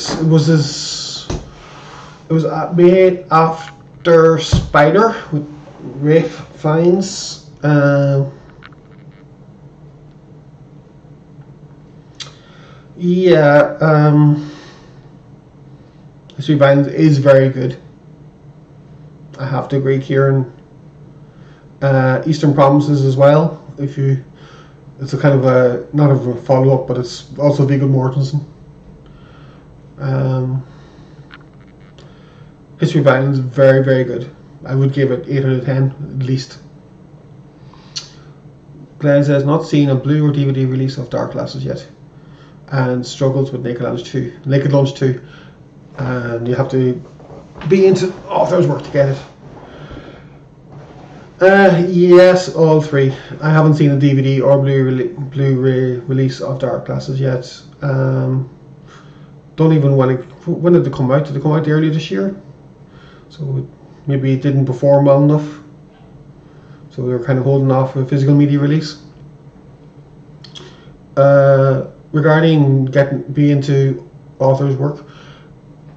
was made after Spider with Ralph Fiennes. History of Violence is very good. I have to agree, Kieran. Eastern Promises as well. It's a kind of not a follow-up, but it's also Viggo Mortensen. History of Violence, very, very good. I would give it 8 out of 10, at least. Glenn says, not seen a Blu or DVD release of Dark Glasses yet, and struggles with Naked Lunch 2. And you have to be into author's work to get it. Yes, all three. I haven't seen a DVD or Blu-ray release of Dark Glasses yet. Don't even when did they come out? Did they come out earlier this year? So maybe it didn't perform well enough. So we were kind of holding off a physical media release. Regarding being into author's work,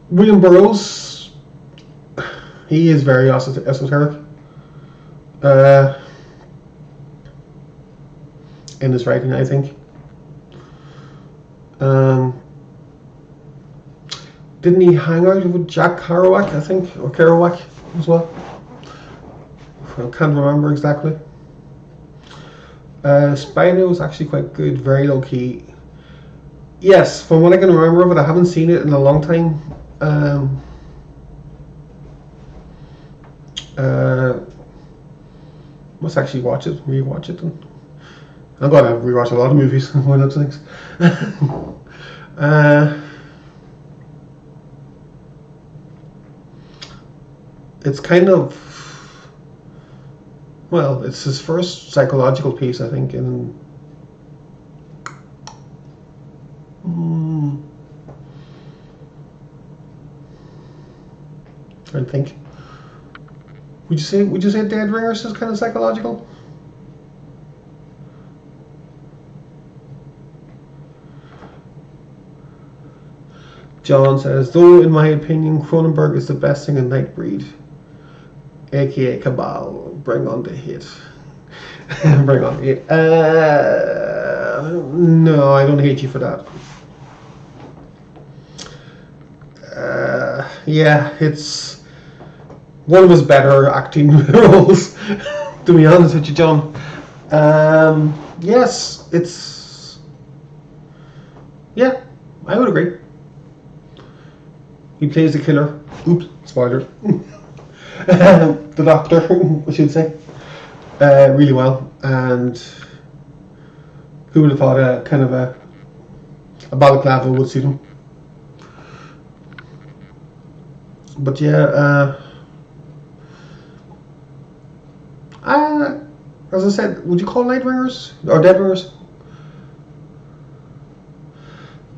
William Burroughs, he is very esoteric in his writing, I think. Didn't he hang out with Jack Kerouac, I think, or Kerouac as well? I can't remember exactly. Spider was actually quite good, very low key. Yes, from what I can remember of it, I haven't seen it in a long time. Must actually rewatch it. And I'm gonna rewatch a lot of movies. One of those things. It's kind of, well, it's his first psychological piece, I think, in trying to think. Would you say Dead Ringers is kind of psychological? John says, though in my opinion, Cronenberg is the best thing in Nightbreed, aka Cabal. Bring on the hit. Bring on the hit. No, I don't hate you for that. Yeah, it's one of his better acting roles, to be honest with you, John. Yes, it's... Yeah, I would agree. He plays the killer. Oops, spoiler. The doctor, I should say. Really well. And who would have thought a balaclava would suit him? But yeah, as I said, would you call Night Ringers or Dead Ringers?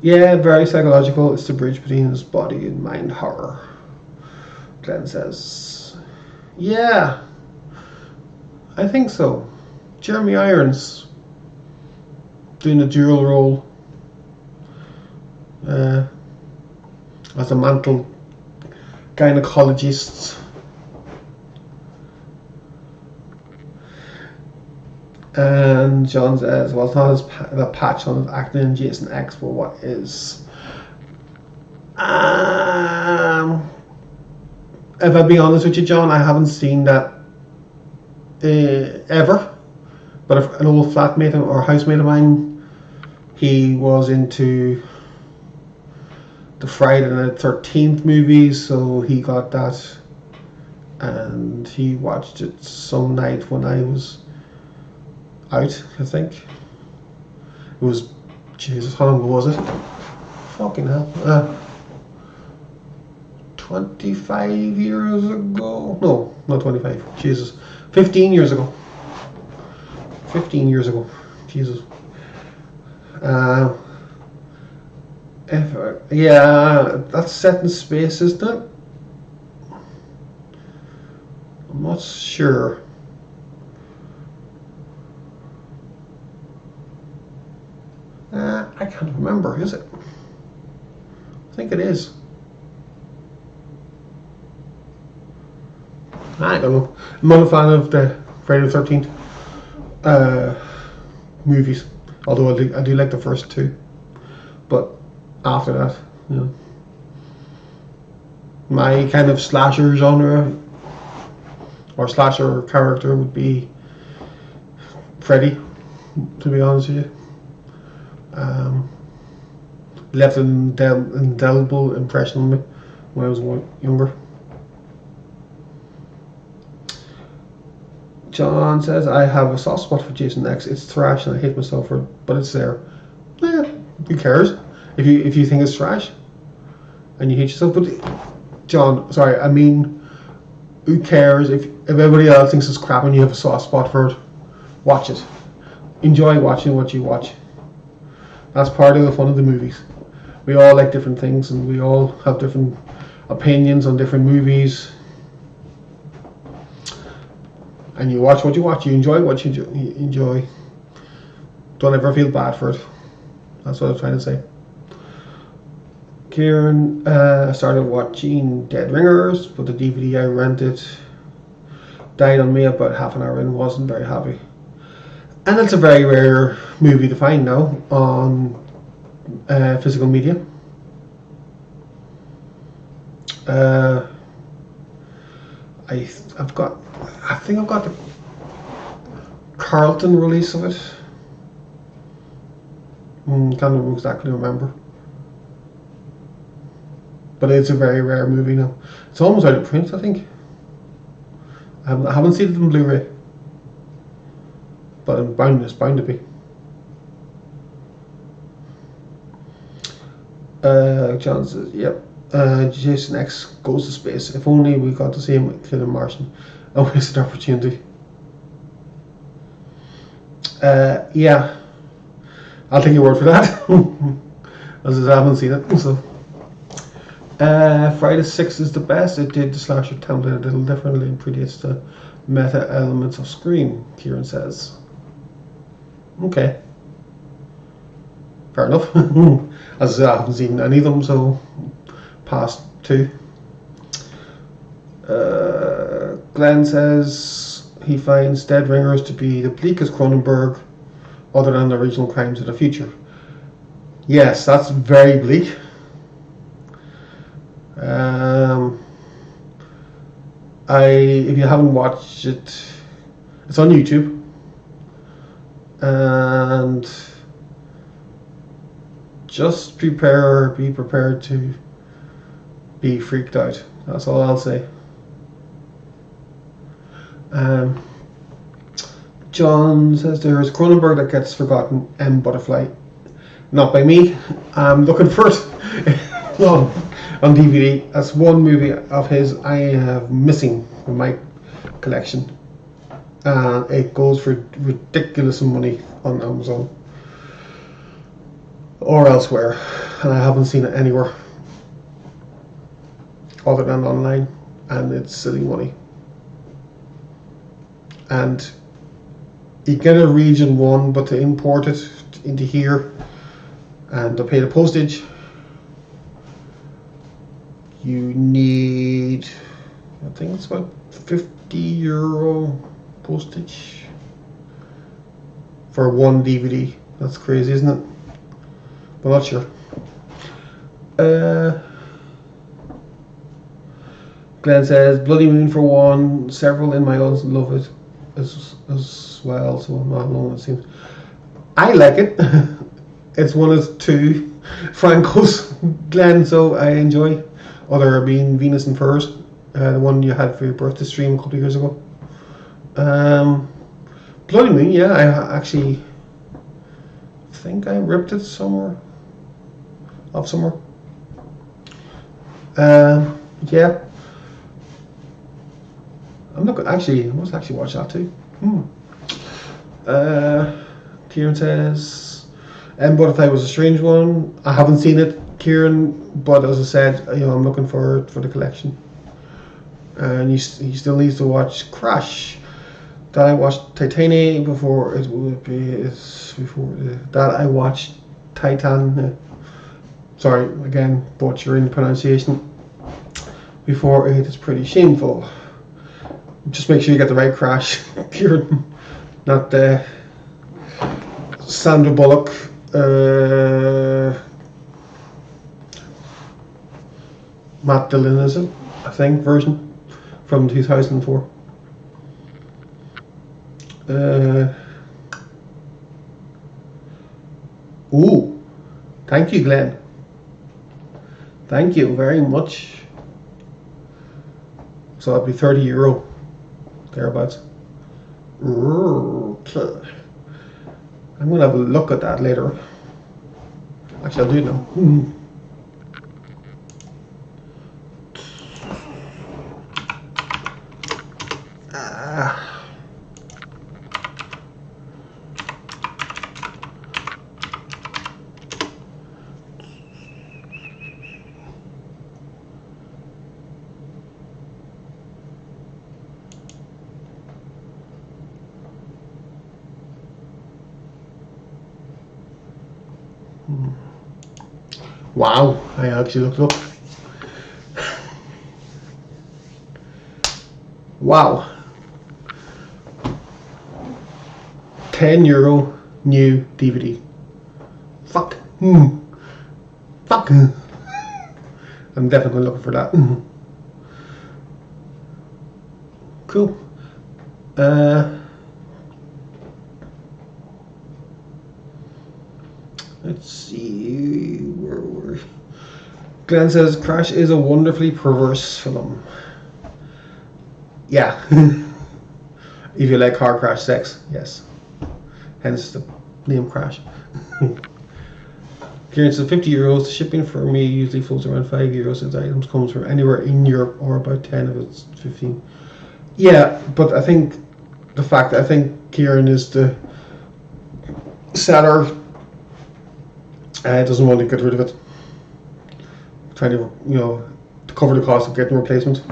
Yeah, very psychological. It's the bridge between his body and mind horror. Glenn says, yeah, I think so. Jeremy Irons doing a dual role as a mental gynecologist. And John says, well, it's not the patch on his acting in Jason X, but what is? If I'd be honest with you, John, I haven't seen that ever. But if an old flatmate or housemate of mine, he was into the Friday the 13th movies, so he got that, and he watched it some night when I was out, I think. It was, Jesus, how long was it? Fucking hell. 25 years ago? No, not 25. Jesus. 15 years ago. 15 years ago. Jesus. Yeah, that's set in space, isn't it? I'm not sure. I can't remember, is it? I think it is. I don't know. I'm not a fan of the Friday the 13th movies, although I do like the first two. But after that, you know, my kind of slasher genre or slasher character would be Freddy, to be honest with you. Left an indelible impression on me when I was younger. John says, I have a soft spot for Jason X. It's thrash and I hate myself for it, but it's there. Who cares? If you think it's trash and you hate yourself, but John, sorry, I mean, who cares if everybody else thinks it's crap and you have a soft spot for it? Watch it. Enjoy watching what you watch. That's part of the fun of the movies. We all like different things and we all have different opinions on different movies. And you watch what you watch. You enjoy what you enjoy. Don't ever feel bad for it. That's what I'm trying to say. Kieran started watching Dead Ringers, but the DVD I rented died on me about half an hour in. Wasn't very happy. And it's a very rare movie to find now on physical media. I think I've got the Carlton release of it. Can't exactly remember. But it's a very rare movie now. It's almost out of print, I think. I haven't seen it on Blu-ray. But it's bound to be. John says, yep. Jason X goes to space. If only we got to see him with Killing Martian. A wasted opportunity. Yeah. I'll take your word for that. As I haven't seen it. So. Friday 6 is the best. It did the slasher template a little differently and predates the meta elements of Scream, Kieran says. Okay. Fair enough. As I haven't seen any of them, so past 2. Glenn says he finds Dead Ringers to be the bleakest Cronenberg other than the original Crimes of the Future. Yes, that's very bleak. If you haven't watched it, it's on YouTube, and just be prepared to be freaked out. That's all I'll say. John says there's Cronenberg that gets forgotten, M. Butterfly. Not by me. I'm looking for it. No. On DVD, that's one movie of his I have missing from my collection. It goes for ridiculous money on Amazon or elsewhere, and I haven't seen it anywhere other than online, and it's silly money. And you get a region 1, but to import it into here and to pay the postage, you need, I think it's about €50 postage for one DVD. That's crazy, isn't it? But not sure. Glenn says Bloody Moon for 1. Several in my house love it as well, so I'm not alone, it seems. I like it. It's one of 2 Franco's, Glenn, so I enjoy. Other being Venus and Furs, the one you had for your birthday stream a couple of years ago. Bloody Moon, yeah, I actually think I ripped it somewhere. Yeah. I'm not actually. I must actually watch that too. Kieran says, Butterfly was a strange one. I haven't seen it, Kieran, but as I said, I'm looking for the collection. And he still needs to watch Crash. That I watched Titania before it would be that I watched Titan. Sorry, again, butchering the pronunciation. Before it is pretty shameful. Just make sure you get the right Crash, Kieran, not the Sandra Bullock. Matt Dillon, is it? I think version from 2004. Ooh, thank you, Glenn. Thank you very much. So that'd be €30 thereabouts. Okay. I'm gonna have a look at that later. Actually, I'll do it now. Wow, I actually looked it up. Wow. €10 new DVD. Fuck. Fuck. I'm definitely looking for that. Cool. Let's see where we're. Glenn says Crash is a wonderfully perverse film. Yeah. If you like car crash sex, yes. Hence the name Crash. Kieran says €50. The shipping for me usually falls around €5 since items comes from anywhere in Europe or about 10 if it's 15. Yeah, but I think the fact that I think Kieran is the seller doesn't want to get rid of it. Trying to, to cover the cost of getting a replacement.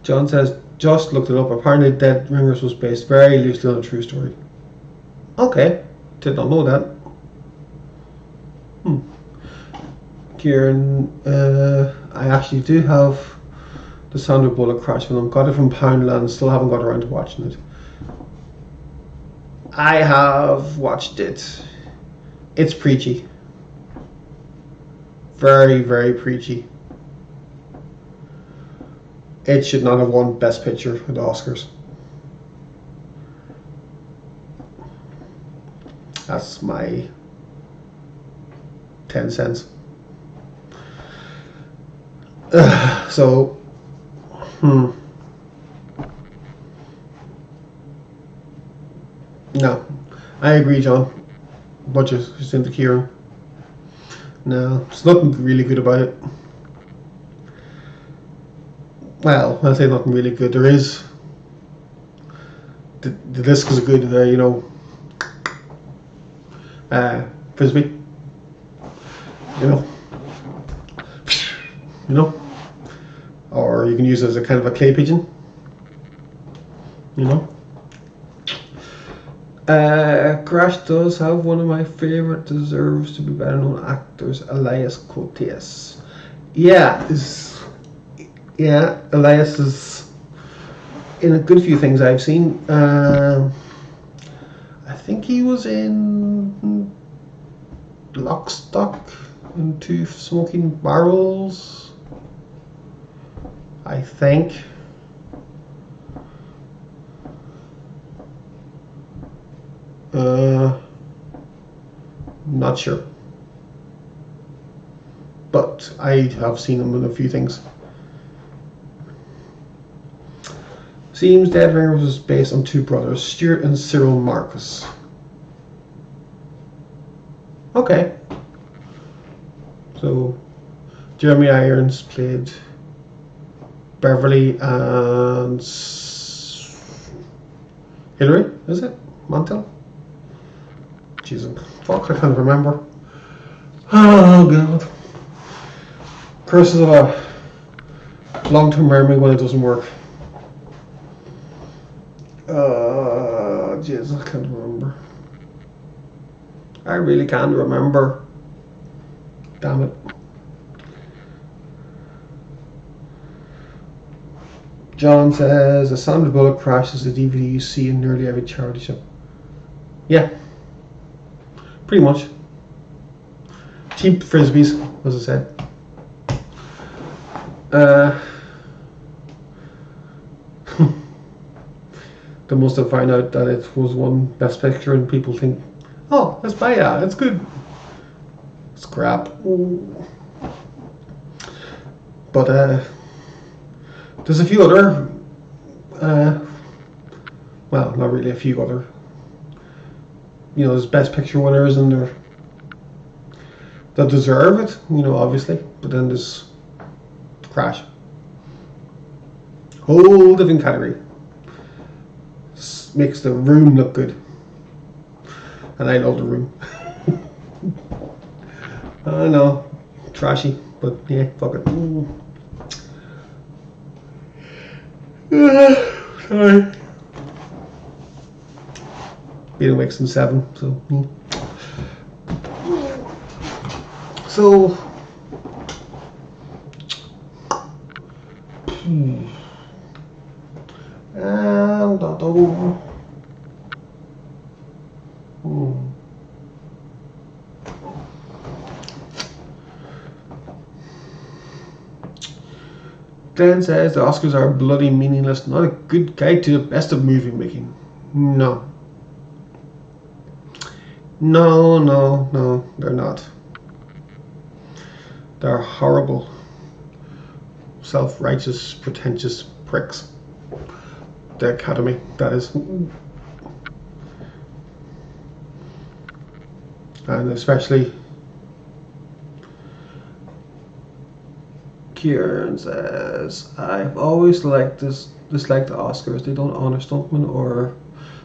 John says, just looked it up. Apparently Dead Ringers was based very loosely on a true story. Okay, did not know that. Kieran, I actually do have the Sandra Bullock Crash film. Got it from Poundland, still haven't got around to watching it. I have watched it. It's preachy. Very, very preachy. It should not have won Best Picture at the Oscars. That's my 10 cents. So, no, I agree, John. Bunch of into Kieran. No, there's nothing really good about it. Well, I'll say nothing really good. There is. The disc is a good, frisbee. Or you can use it as a kind of a clay pigeon. Crash does have one of my favorite deserves to be better known actors, Elias Koteas. Elias is in a good few things I've seen. I think he was in Lock, Stock and Two Smoking Barrels, I think. Not sure, but I have seen him in a few things. Seems Dead Ringers was based on two brothers, Stuart and Cyril Marcus. Okay. So, Jeremy Irons played Beverly and Hillary, is it? Mantel? Jesus, fuck, I can't remember. Oh, God. Curses of a long-term memory when it doesn't work. Jesus, I can't remember. I really can't remember. Damn it. John says, a Sandra Bullock Crash is a DVD you see in nearly every charity shop. Yeah. Pretty much. Cheap frisbees, as I said. They must have found out that it was won Best Picture and people think, oh, let's buy that, it's good. It's crap. But there's a few other, well, not really a few other, there's Best Picture winners and there that deserve it, obviously. But then there's Crash. Whole different category. Makes the Room look good. And I love the Room. I know, trashy, but yeah, fuck it. Sorry. Been awake since 7, so. So. Glenn says the Oscars are bloody meaningless, not a good guide to the best of movie making. No. No, they're not. They're horrible, self-righteous, pretentious pricks. The Academy, that is. And especially Kieran says, I've always disliked the Oscars. They don't honor stuntmen or,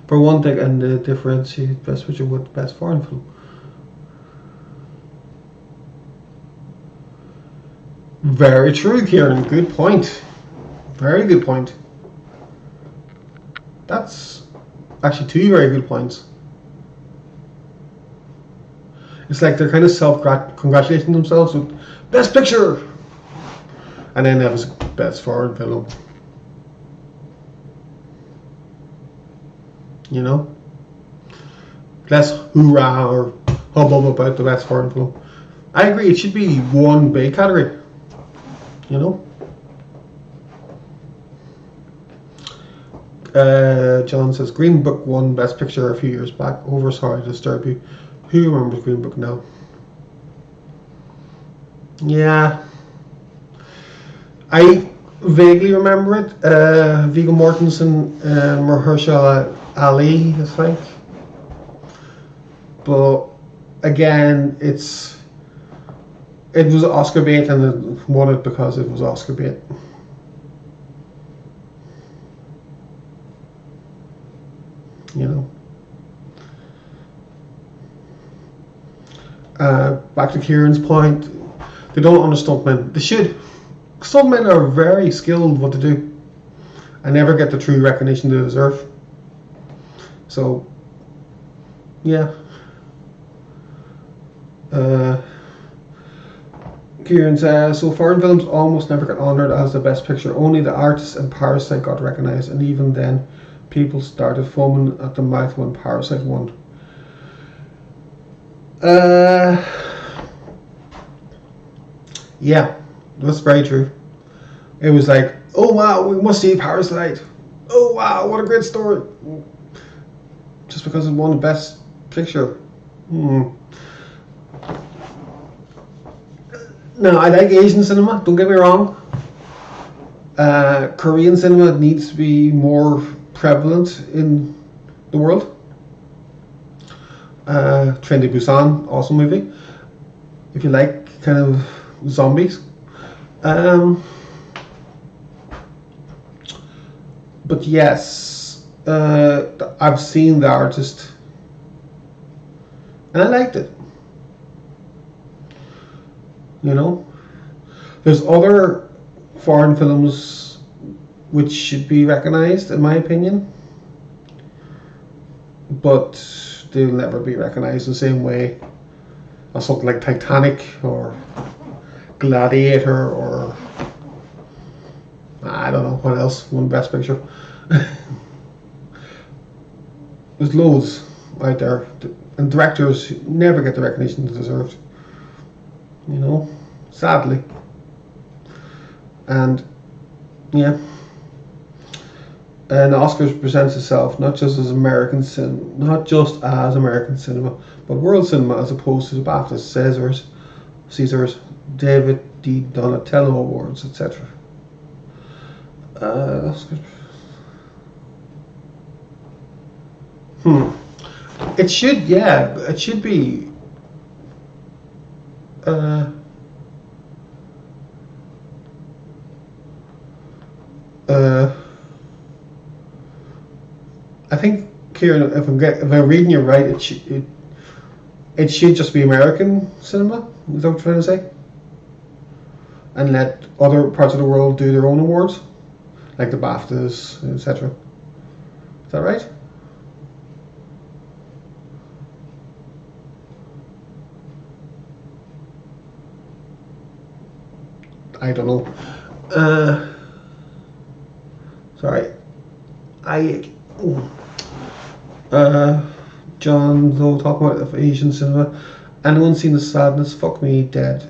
for one thing, and they differentiate Best Picture with Best Foreign Film. Very true, Kieran. Good point. Very good point. That's actually 2 very good points. It's like they're kind of self-congratulating themselves with Best Picture, and then that was Best Foreign Film. You know, less hoorah or hubbub about the Best Foreign Film. I agree. It should be one big category. You know. John says Green Book won Best Picture a few years back. Sorry to disturb you. Who remembers Green Book now? Yeah, I vaguely remember it. Viggo Mortensen and Mahershala Ali, I think. But again, it was Oscar bait, and it won it because it was Oscar bait. You know. Back to Kieran's point, they don't understand stuntmen. They should. Stuntmen are very skilled what to do and never get the true recognition they deserve. So, yeah. Kieran says, so foreign films almost never get honoured as the best picture. Only The Artist and Parasite got recognised, and even then, people started foaming at the mouth when Parasite won. Yeah, that's very true. It was like, oh wow, we must see Parasite. Oh wow, what a great story. Just because it won the best picture. Now, I like Asian cinema, don't get me wrong. Korean cinema needs to be more prevalent in the world. Train to Busan, awesome movie. If you like kind of zombies. But yes, I've seen The Artist, and I liked it. You know, there's other foreign films which should be recognized, in my opinion, but they'll never be recognized the same way as something like Titanic or Gladiator or I don't know what else won Best Picture. There's loads out there, and directors never get the recognition they deserved. You know, sadly. And yeah, and the Oscars presents itself not just as American cinema, but world cinema, as opposed to the BAFTAs, Caesars, David D. Donatello Awards, etc. That's good. It should be. I think, Kieran, if I'm reading you right, it should just be American cinema. Is that what you're trying to say? And let other parts of the world do their own awards, like the BAFTAs, etc. Is that right? I don't know. Sorry. John, though, talking about Asian cinema. Anyone seen The Sadness? Fuck Me Dead.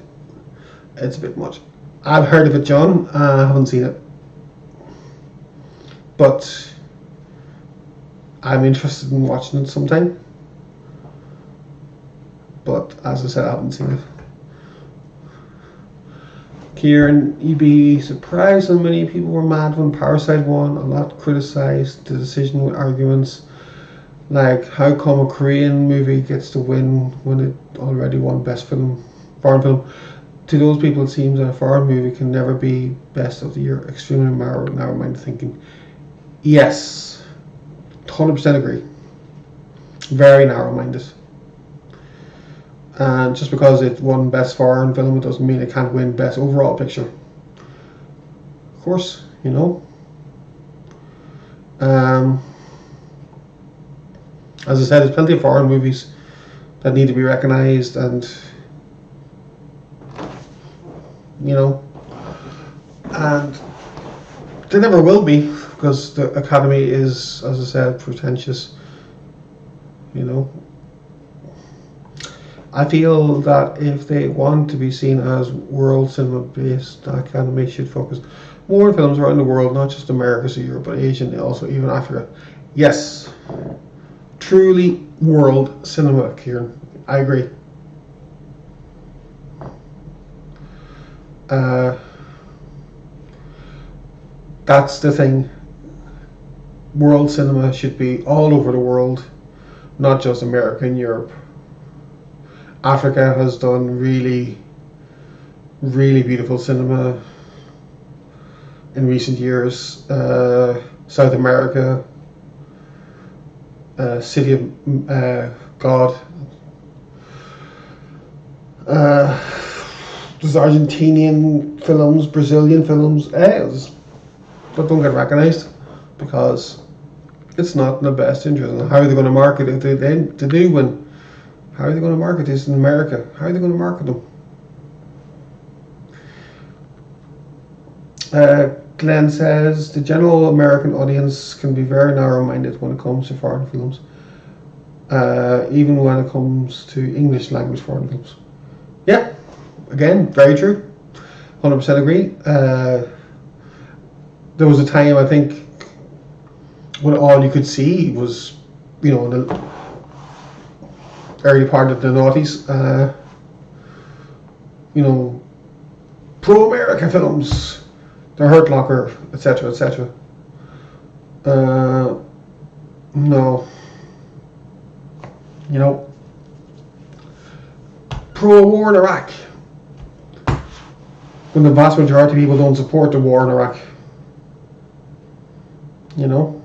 It's a bit much. I've heard of it, John. I haven't seen it. But I'm interested in watching it sometime. But as I said, I haven't seen it. Kieran, you'd be surprised how many people were mad when Parasite won. A lot criticised the decision with arguments like, how come a Korean movie gets to win when it already won Best Film, Foreign Film? To those people, it seems that a foreign movie can never be Best of the Year. Extremely narrow-minded thinking. Yes, 100% agree. Very narrow-minded. And just because it won Best Foreign Film, it doesn't mean it can't win Best Overall Picture. Of course, you know. As I said, there's plenty of foreign movies that need to be recognised, and you know, and they never will be, because the Academy is, as I said, pretentious. You know, I feel that if they want to be seen as world cinema based, the Academy should focus more on films around the world, not just America, so Europe, but Asia, and also even Africa. Yes, truly world cinema, Kieran. I agree. That's the thing. World cinema should be all over the world, not just America and Europe. Africa has done really, really beautiful cinema in recent years. South America, City of God. There's Argentinian films, Brazilian films, that don't get recognised because it's not in the best interest. And how are they going to market it? They do win. How are they going to market this in America? How are they going to market them? Glenn says the general American audience can be very narrow-minded when it comes to foreign films, even when it comes to English language foreign films. Yeah, again, very true. 100% agree. There was a time, I think, when all you could see was, you know, in the early part of the noughties, you know, pro-America films, The Hurt Locker, etc., etc. No. You know, pro-war in Iraq, when the vast majority of people don't support the war in Iraq. You know,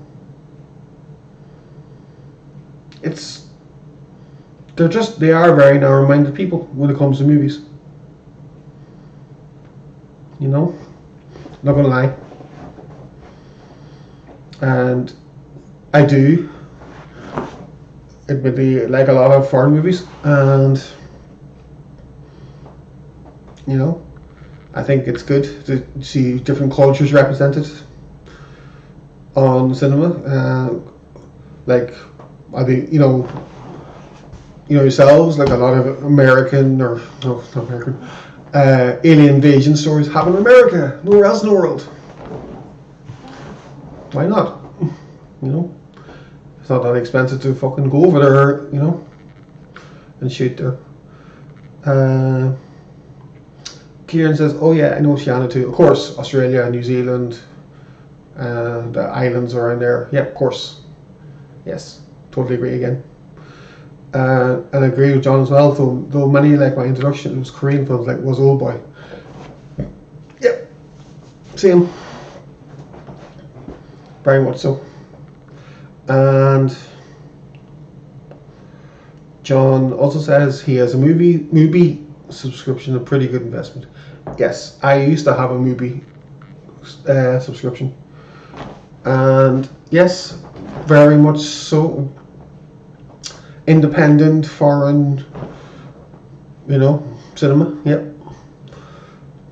they are very narrow-minded people when it comes to movies. You know, not gonna lie. And I do admittedly like a lot of foreign movies, and you know, I think it's good to see different cultures represented on cinema. Like, I think, you know yourselves, like a lot of American, or no, not American, alien invasion stories happen in America, nowhere else in the world. Why not? You know, it's not that expensive to fucking go over there, you know, and shoot there. Kieran says, oh yeah, I know Oceania too. Of course, Australia, New Zealand, the islands are in there. Yeah, of course. Yes, totally agree again. And I agree with John as well, though many, like my introduction, it was Korean films, like was Old Boy. Yep, same. Very much so. And John also says he has a movie subscription, a pretty good investment. Yes, I used to have a movie subscription. And yes, very much so. Independent, foreign, cinema. Yep.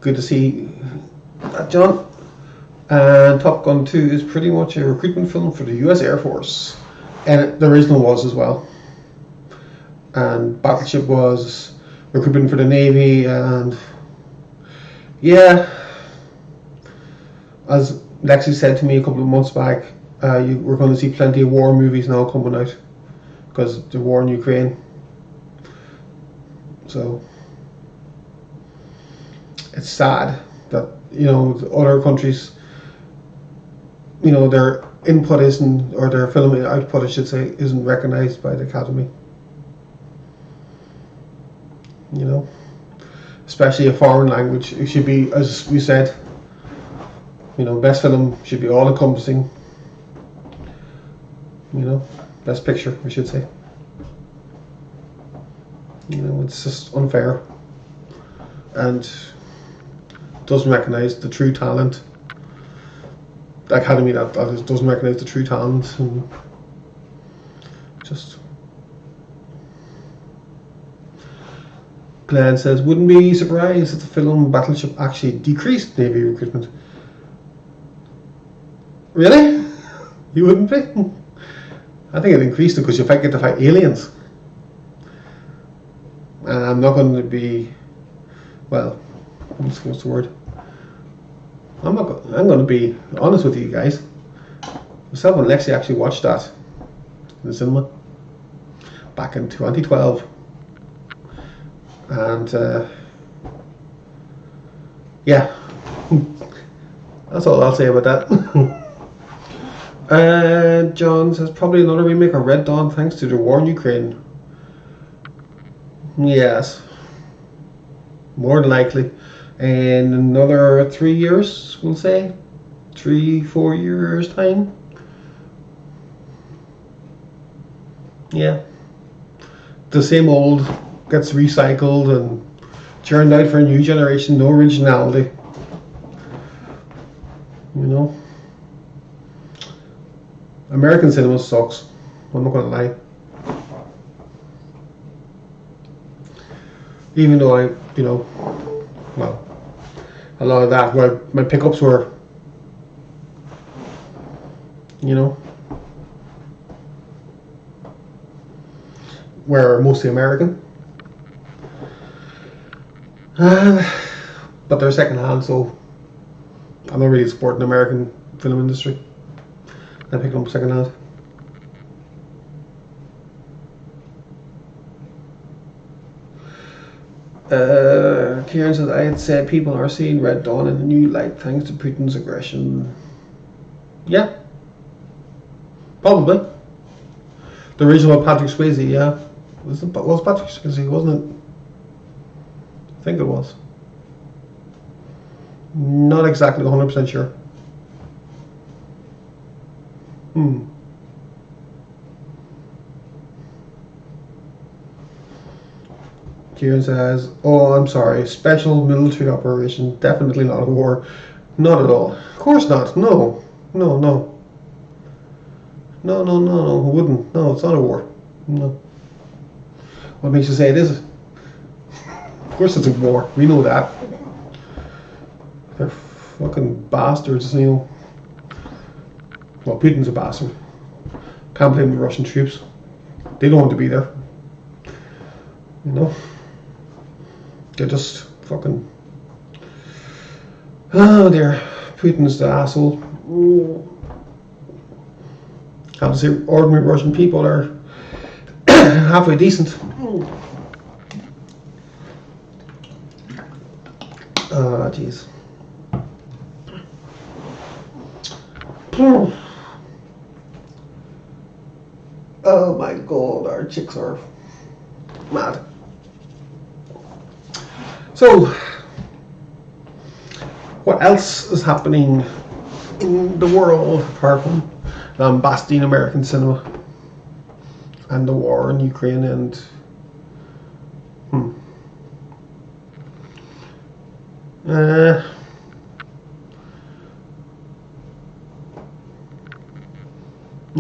Good to see that, John. And Top Gun 2 is pretty much a recruitment film for the US Air Force. And the original was as well. And Battleship was recruitment for the Navy. And yeah, as Lexi said to me a couple of months back, we're going to see plenty of war movies now coming out because of the war in Ukraine. So it's sad that other countries, their input isn't, or their film output, I should say, isn't recognised by the Academy. Especially a foreign language. It should be, as we said, best film should be all encompassing. Best picture, I should say. It's just unfair and doesn't recognise the true talent. The Academy doesn't recognise the true talent, and just. Glenn says, wouldn't be surprised if the film Battleship actually decreased Navy recruitment. Really? You wouldn't be? I think it increased it because you get to fight aliens. And I'm not going to be, what's the word? I'm going to be honest with you guys. Myself and Lexi actually watched that in the cinema back in 2012. And yeah, that's all I'll say about that. John says probably another remake of Red Dawn thanks to the war in Ukraine. Yes, more than likely. In another 3 years, we'll say 3-4 years time. Yeah, the same old gets recycled and churned out for a new generation. No originality. American cinema sucks. I'm not going to lie. Even though a lot of that, where my pickups were, were mostly American. But they're second hand, so I'm not really supporting the American film industry. I pick them up second hand. Kieran says, I had said people are seeing Red Dawn in a new light thanks to Putin's aggression. Yeah. Probably. The original Patrick Swayze, yeah. Was Patrick Swayze, wasn't it? I think it was. Not exactly 100% sure. Kieran says, oh, I'm sorry, special military operation, definitely not a war. Not at all. Of course not. No, it wouldn't. No, it's not a war. No. What makes you say it is? Of course it's a war. We know that. They're fucking bastards, Well, Putin's a bastard. Can't blame the Russian troops. They don't want to be there. They're just fucking. Oh dear, Putin's the asshole. I have to say, ordinary Russian people are halfway decent. Ah, jeez. Oh my god, our chicks are mad. So, what else is happening in the world apart from bombasting American cinema and the war in Ukraine and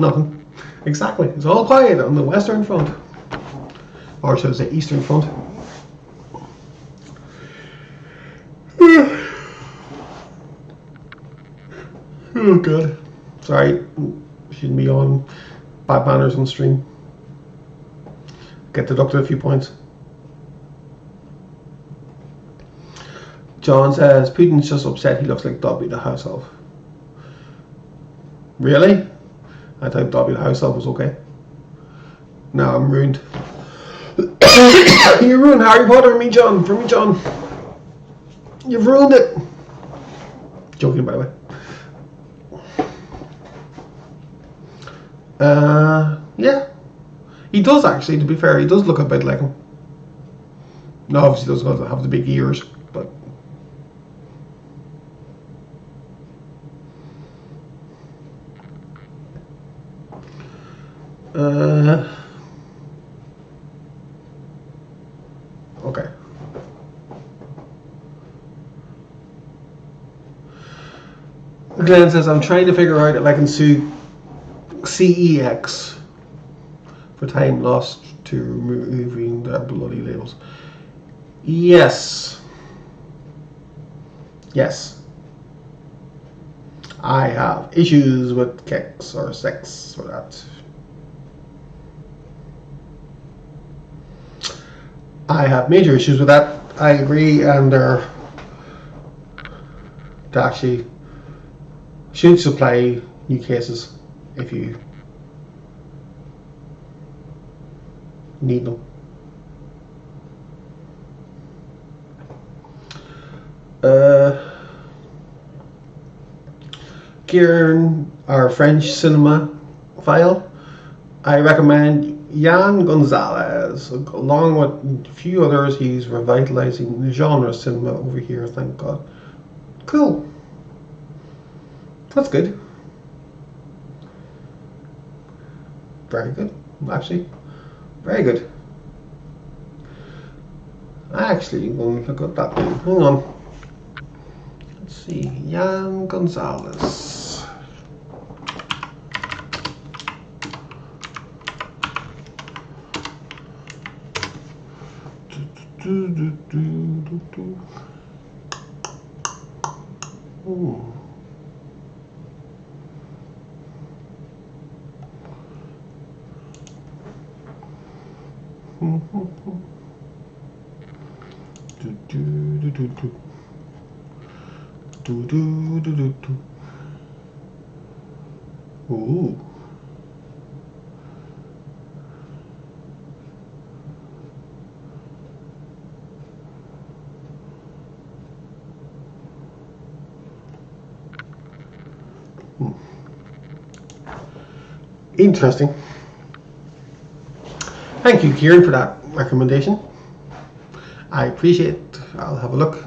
Nothing. Exactly. It's all quiet on the Western Front. Or should I say Eastern Front. Oh god. Sorry. Shouldn't be on bad manners on stream. Get deducted a few points. John says Putin's just upset he looks like Dobby the house elf. Really? I thought Dobby the house elf was okay. Now I'm ruined. You ruined Harry Potter for me, John. You've ruined it. Joking, by the way. Yeah. He does actually, to be fair. He does look a bit like him. No, obviously he doesn't have the big ears, but... Okay. Glenn says, I'm trying to figure out if I can sue CEX for time lost to removing their bloody labels. Yes. I have issues with kex or sex for that. I have major issues with that. I agree, and they actually should supply new cases if you need them. Kieran, our French cinema file, I recommend Jan Gonzalez. Along with a few others, he's revitalizing the genre cinema over here, thank God. Cool. That's good. Very good, actually. Very good. Actually, we'll look at that name. Hang on. Let's see. Jan Gonzalez. Ooh. Ooh. Interesting. Thank you, Kieran, for that recommendation. I appreciate it. I'll have a look.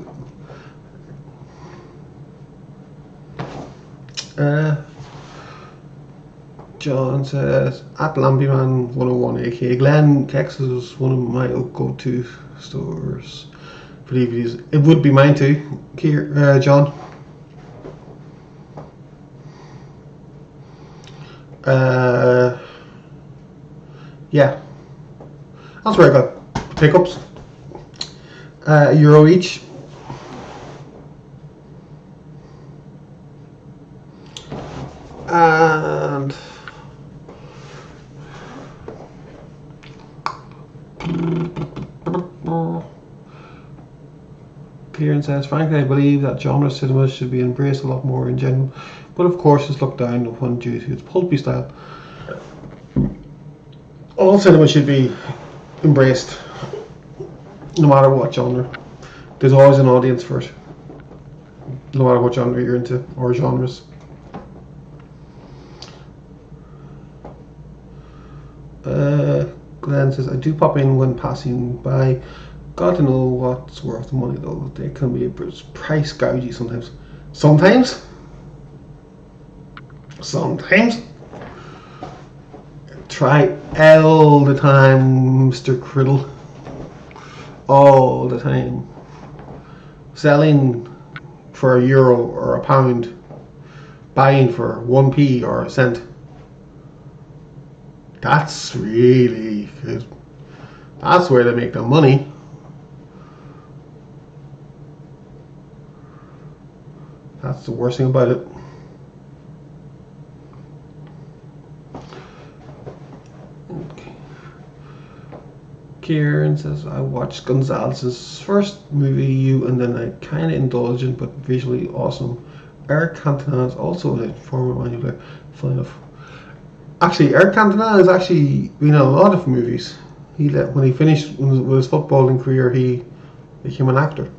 John says, at Lampyman 101, aka Glenn, Kex is one of my go-to stores for DVDs. It would be mine too, John. Yeah, that's where I got pickups. €1 each. And Kieran says, frankly, I believe that genre cinema should be embraced a lot more in general, but of course it's looked down upon due to its pulpy style. All cinema should be embraced, no matter what genre. There's always an audience for it, no matter what genre you're into, or genres. Glenn says, I do pop in when passing by. Got to know what's worth the money though. They can be a bit price gougy sometimes. Sometimes. Try all the time, Mr. Criddle. All the time. Selling for €1 or £1. Buying for 1p or a cent. That's really good. That's where they make their money. That's the worst thing about it. Okay. Kieran says, I watched Gonzalez's first movie, and then I kind of indulgent but visually awesome. Eric Cantona is also a former Man U player. Funny enough. Actually, Eric Cantona has actually been in a lot of movies. When he finished with his footballing career, he became an actor.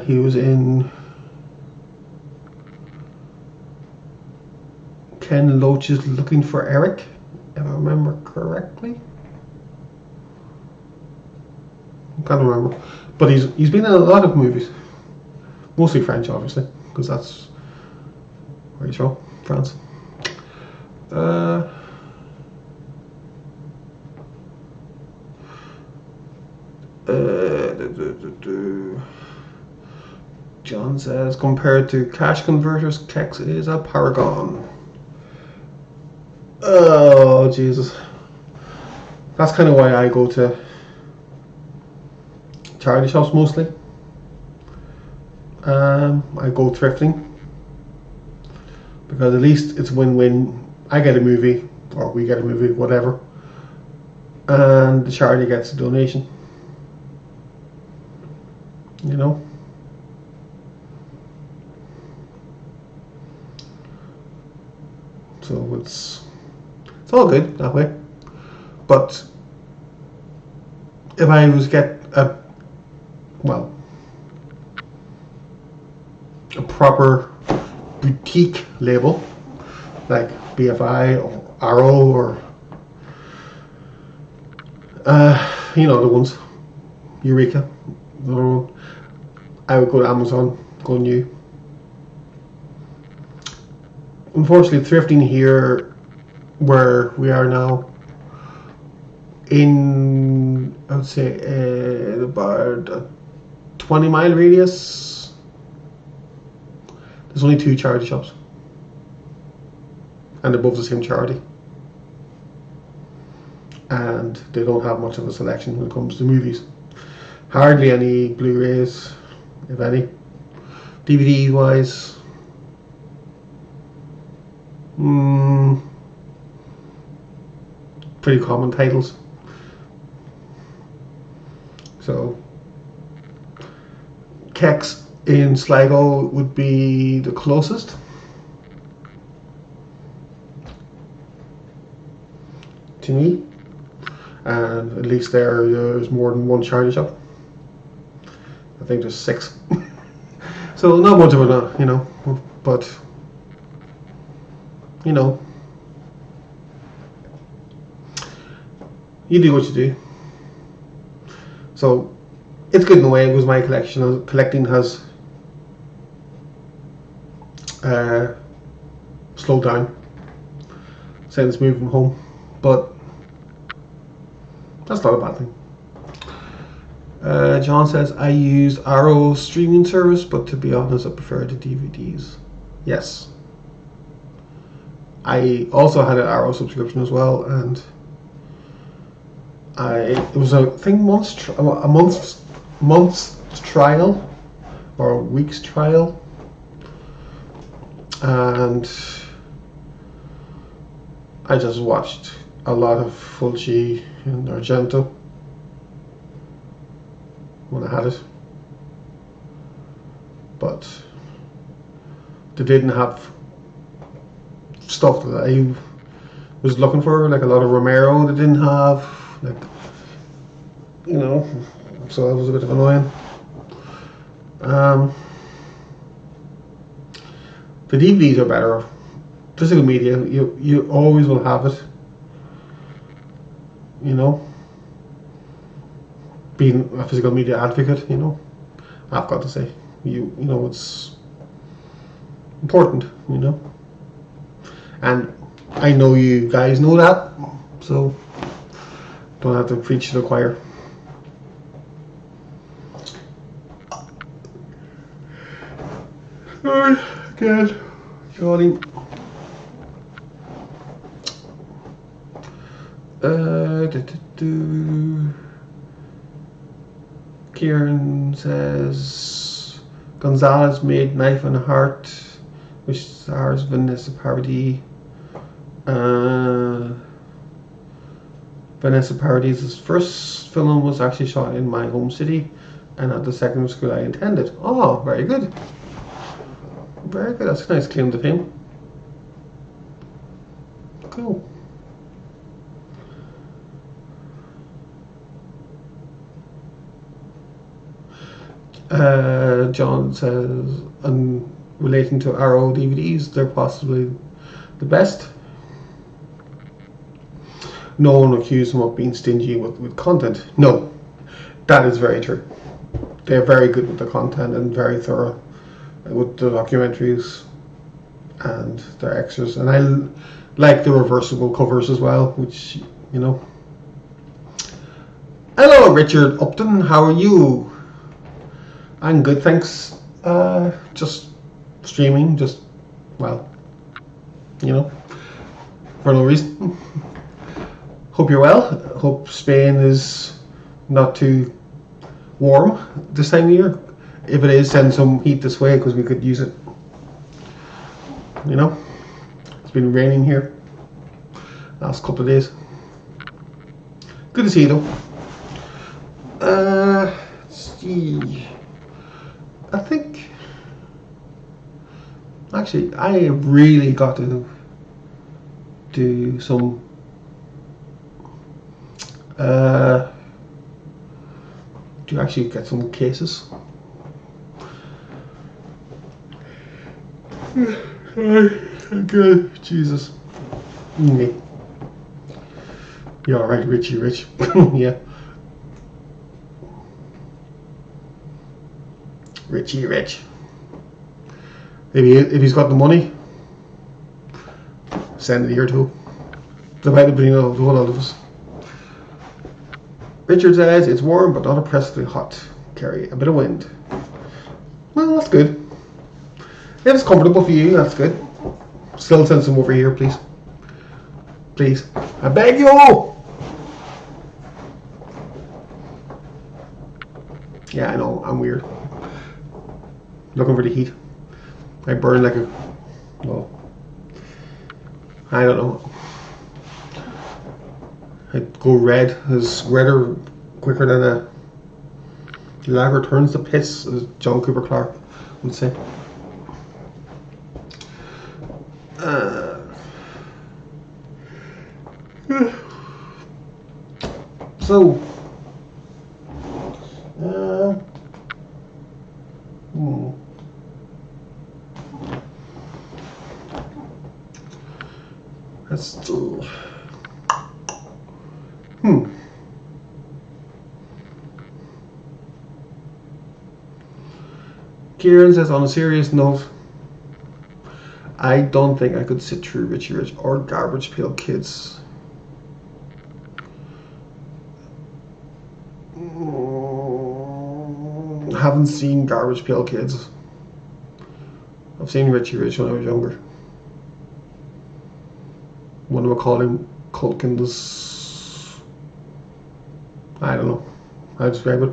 He was in Ken Loach's Looking for Eric, if I remember correctly. I can't remember, but he's been in a lot of movies, mostly French, obviously, because that's where he's from, France. John says, compared to cash converters, Kex is a paragon. Oh, Jesus. That's kind of why I go to charity shops mostly. I go thrifting because at least it's win-win. I get a movie, or we get a movie, whatever, and the charity gets a donation. You know? So it's all good that way. But if I was get a proper boutique label like BFI or Arrow or you know, the ones, Eureka, the other one, I would go to Amazon, go new. Unfortunately, thrifting here where we are now, in I would say about a 20-mile radius, there's only 2 charity shops, and they're both the same charity, and they don't have much of a selection when it comes to movies. Hardly any Blu-rays, if any. DVD wise, pretty common titles. So Kex in Sligo would be the closest. To me, and at least there's more than one charity shop. I think there's 6. So not much of a, you know, but you know, you do what you do. So it's good in a way. It was my collection. Collecting has slowed down since moving home, but that's not a bad thing. John says, I use Arrow streaming service, but to be honest, I prefer the DVDs. Yes. I also had an Arrow subscription as well, and it was a month's trial or a week's trial, and I just watched a lot of Fulci and Argento when I had it, but they didn't have stuff that I was looking for, like a lot of Romero they didn't have, like, you know, so that was a bit of annoying. The DVDs are better. Physical media, you always will have it, you know. Being a physical media advocate, you know, I've got to say, you know, it's important, you know, and I know you guys know that, so don't have to preach to the choir. Alright, good. Yawning. Kieran says Gonzalez made Knife and Heart, which stars Vanessa Paradis. Vanessa Paradis' first film was actually shot in my home city and at the secondary school I attended. Oh, very good. Very good. That's a nice claim to fame. Cool. John says, relating to RO DVDs, they're possibly the best. No one accused them of being stingy with content. No, that is very true. They're very good with the content and very thorough with the documentaries and their extras. And I like the reversible covers as well, which, you know. Hello, Richard Upton. How are you? I'm good, thanks. Just streaming, well, you know, for no reason. Hope you're well. Hope Spain is not too warm this time of year. If it is, send some heat this way because we could use it. You know, it's been raining here last couple of days. Good to see you though. Let's see. I think actually I have really got to do some to actually get some cases. Okay, Jesus. Me. You're alright, Richie Rich. Yeah. Richie Rich. Maybe if he's got the money, send it here too. Divide it between the whole lot of us. Richard says it's warm but not oppressively hot. Carry a bit of wind. Well, that's good. If it's comfortable for you, that's good. Still send some over here, please. Please. I beg you! Yeah, I know, I'm weird. Looking for the heat. I burn like a... well... I don't know. I go red. As redder quicker than a lager turns to piss, as John Cooper Clarke would say. That's still... Kieran says, on a serious note, I don't think I could sit through Richie Rich or Garbage Pail Kids. Haven't seen Garbage Pail Kids. I've seen Richie Rich when I was younger. One of them called him Culkin's. I don't know how to describe it.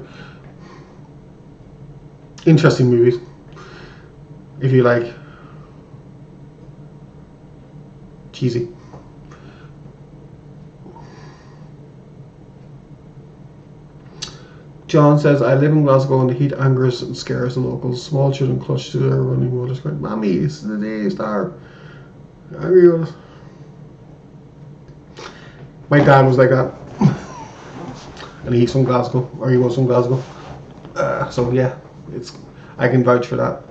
Interesting movies. If you like cheesy. John says, I live in Glasgow and the heat angers and scares the locals. Small children clutch to their running water screaming, Mommy, this is the day star. Angry with us. My dad was like that. And he's from Glasgow, or he was from Glasgow. So yeah, I can vouch for that.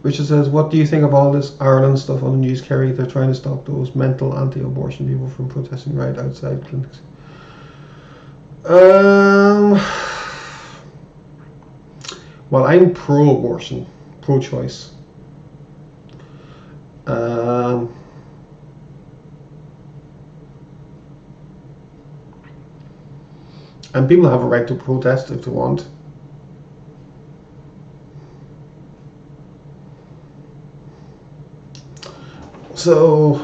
Richard says, what do you think of all this Ireland stuff on the news, Kerry? They're trying to stop those mental anti-abortion people from protesting right outside clinics. Well, I'm pro-abortion, pro-choice. And people have a right to protest if they want. So,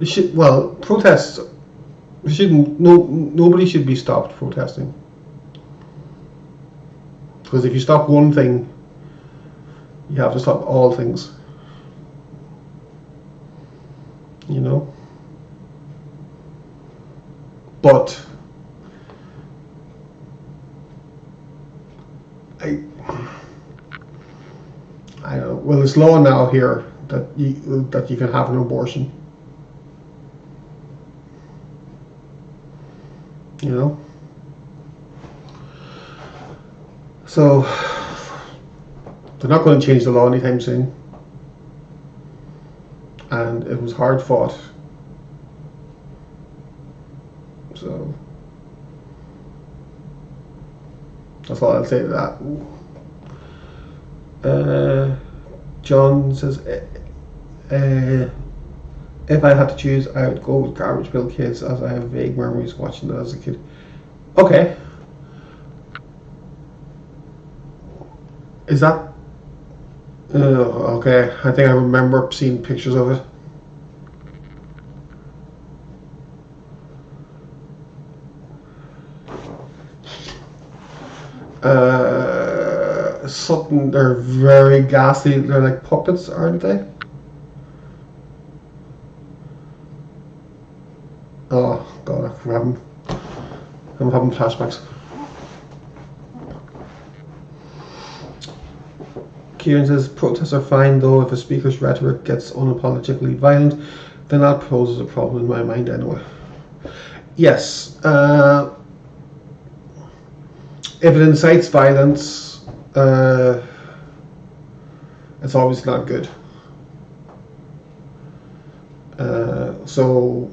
Protests shouldn't. Nobody should be stopped protesting. Because if you stop one thing, you have to stop all things. You know. But I don't know. Well, it's law now here that you can have an abortion. You know. So they're not going to change the law anytime soon, and it was hard fought. So that's all I'll say to that. John says, if I had to choose, I would go with Garbage Pail Kids, as I have vague memories watching it as a kid. Okay. Is that... okay, I think I remember seeing pictures of it. Something, they're very ghastly. They're like puppets, aren't they? Oh god, I'm having flashbacks. Kieran says protests are fine, though if a speaker's rhetoric gets unapologetically violent, then that poses a problem in my mind anyway. Yes, if it incites violence, it's obviously not good. So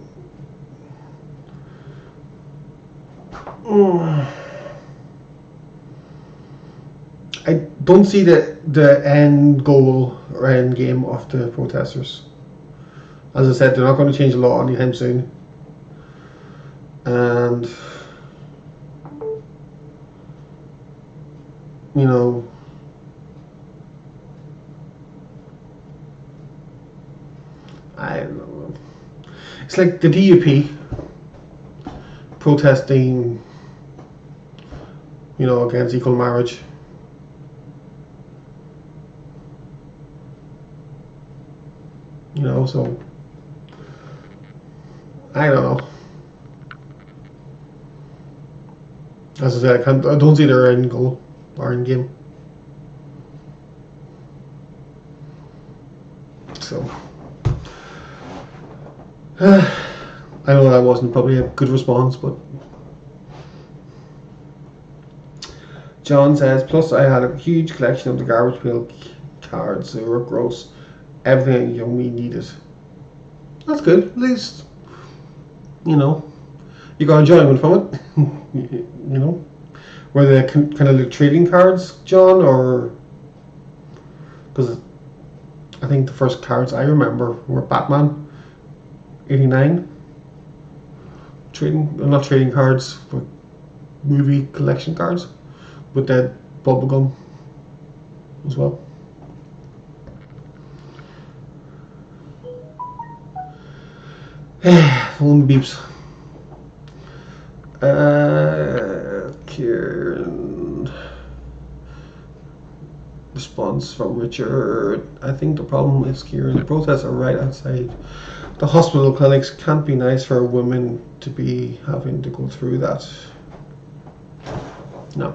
I don't see the end goal or end game of the protesters. As I said, they're not going to change the law anytime soon, and you know, I don't know. It's like the DUP protesting, you know, against equal marriage. You know, so I don't know. As I said, I don't see their end goal or end game. So I know that wasn't probably a good response, but John says, plus I had a huge collection of the Garbage Pail cards. They were gross. Everything young me needed. That's good. At least, you know, you got enjoyment from it. You know, were they kind of like trading cards, John, or because I think the first cards I remember were Batman '89. Not trading cards, but movie collection cards with that bubblegum as well. Phone beeps. Kieran. Response from Richard. I think the problem is, Kieran, the protests are right outside the hospital clinics. Can't be nice for women to be having to go through that. No.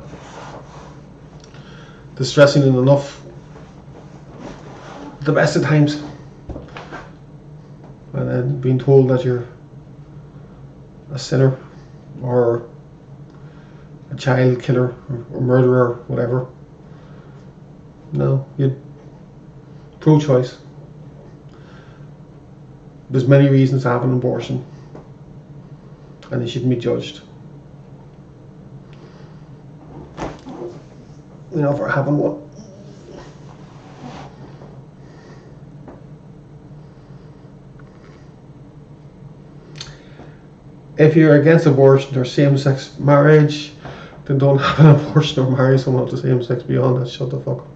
Distressing enough the best of times. And then being told that you're a sinner or a child killer or murderer, whatever. No, you're pro-choice. There's many reasons to have an abortion, and they shouldn't be judged, you know, for having one. If you're against abortion or same-sex marriage, then don't have an abortion or marry someone of the same sex beyond that. Shut the fuck up.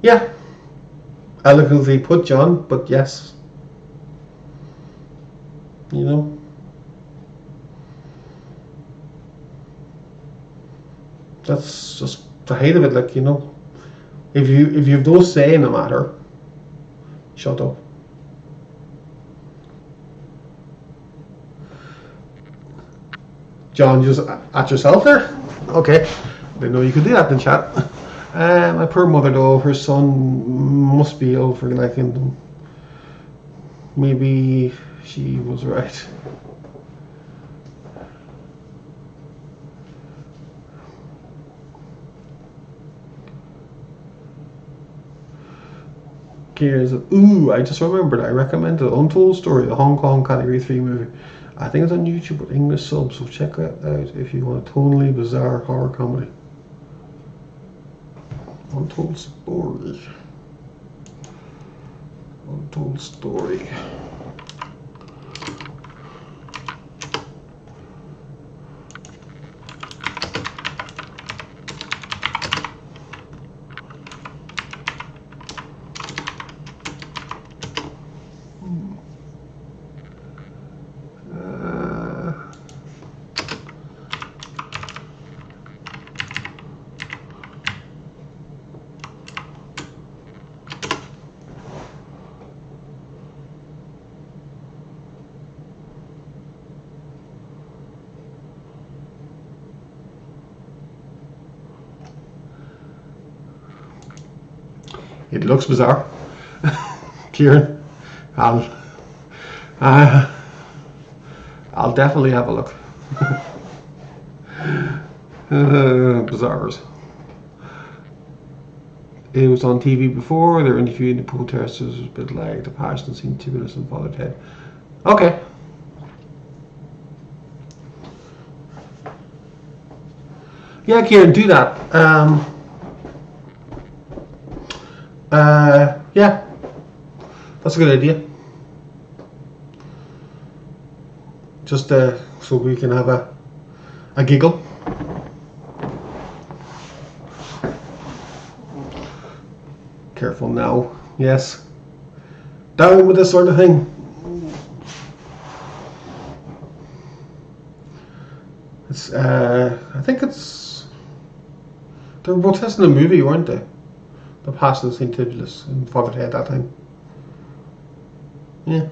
Yeah. Elegantly put, John, but yes. You know? That's just the height of it, like, you know. If you don't say in a matter, shut up. John, just at yourself there? Okay. Didn't know you could do that in chat. My poor mother though, her son must be ill for like him. Maybe she was right. Here's I just remembered I recommended Untold Story, the Hong Kong Category 3 movie. I think it's on YouTube with English subs, so check that out if you want a totally bizarre horror comedy. Untold Story. Untold Story. It looks bizarre. Kieran, I'll definitely have a look. Bizarres. It was on TV before. They're interviewing the protesters. A bit like the passion scene, Tibulus and Father Ted. Okay. Yeah, Kieran, do that. Yeah, that's a good idea. Just so we can have a giggle. Careful now. Yes. Down with this sort of thing. It's I think it's they were protesting a movie, weren't they? The Passion of St. Tibulus and Father Ted that time. Yeah.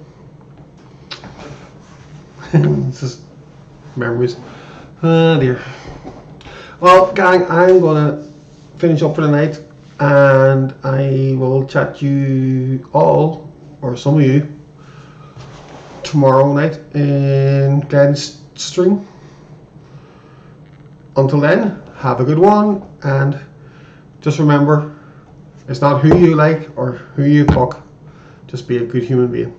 It's just memories. Oh dear. Well, gang, I'm gonna finish up for the night, and I will chat to you all, or some of you, tomorrow night in Glenn's stream. Until then, have a good one, and just remember, it's not who you like or who you fuck, just be a good human being.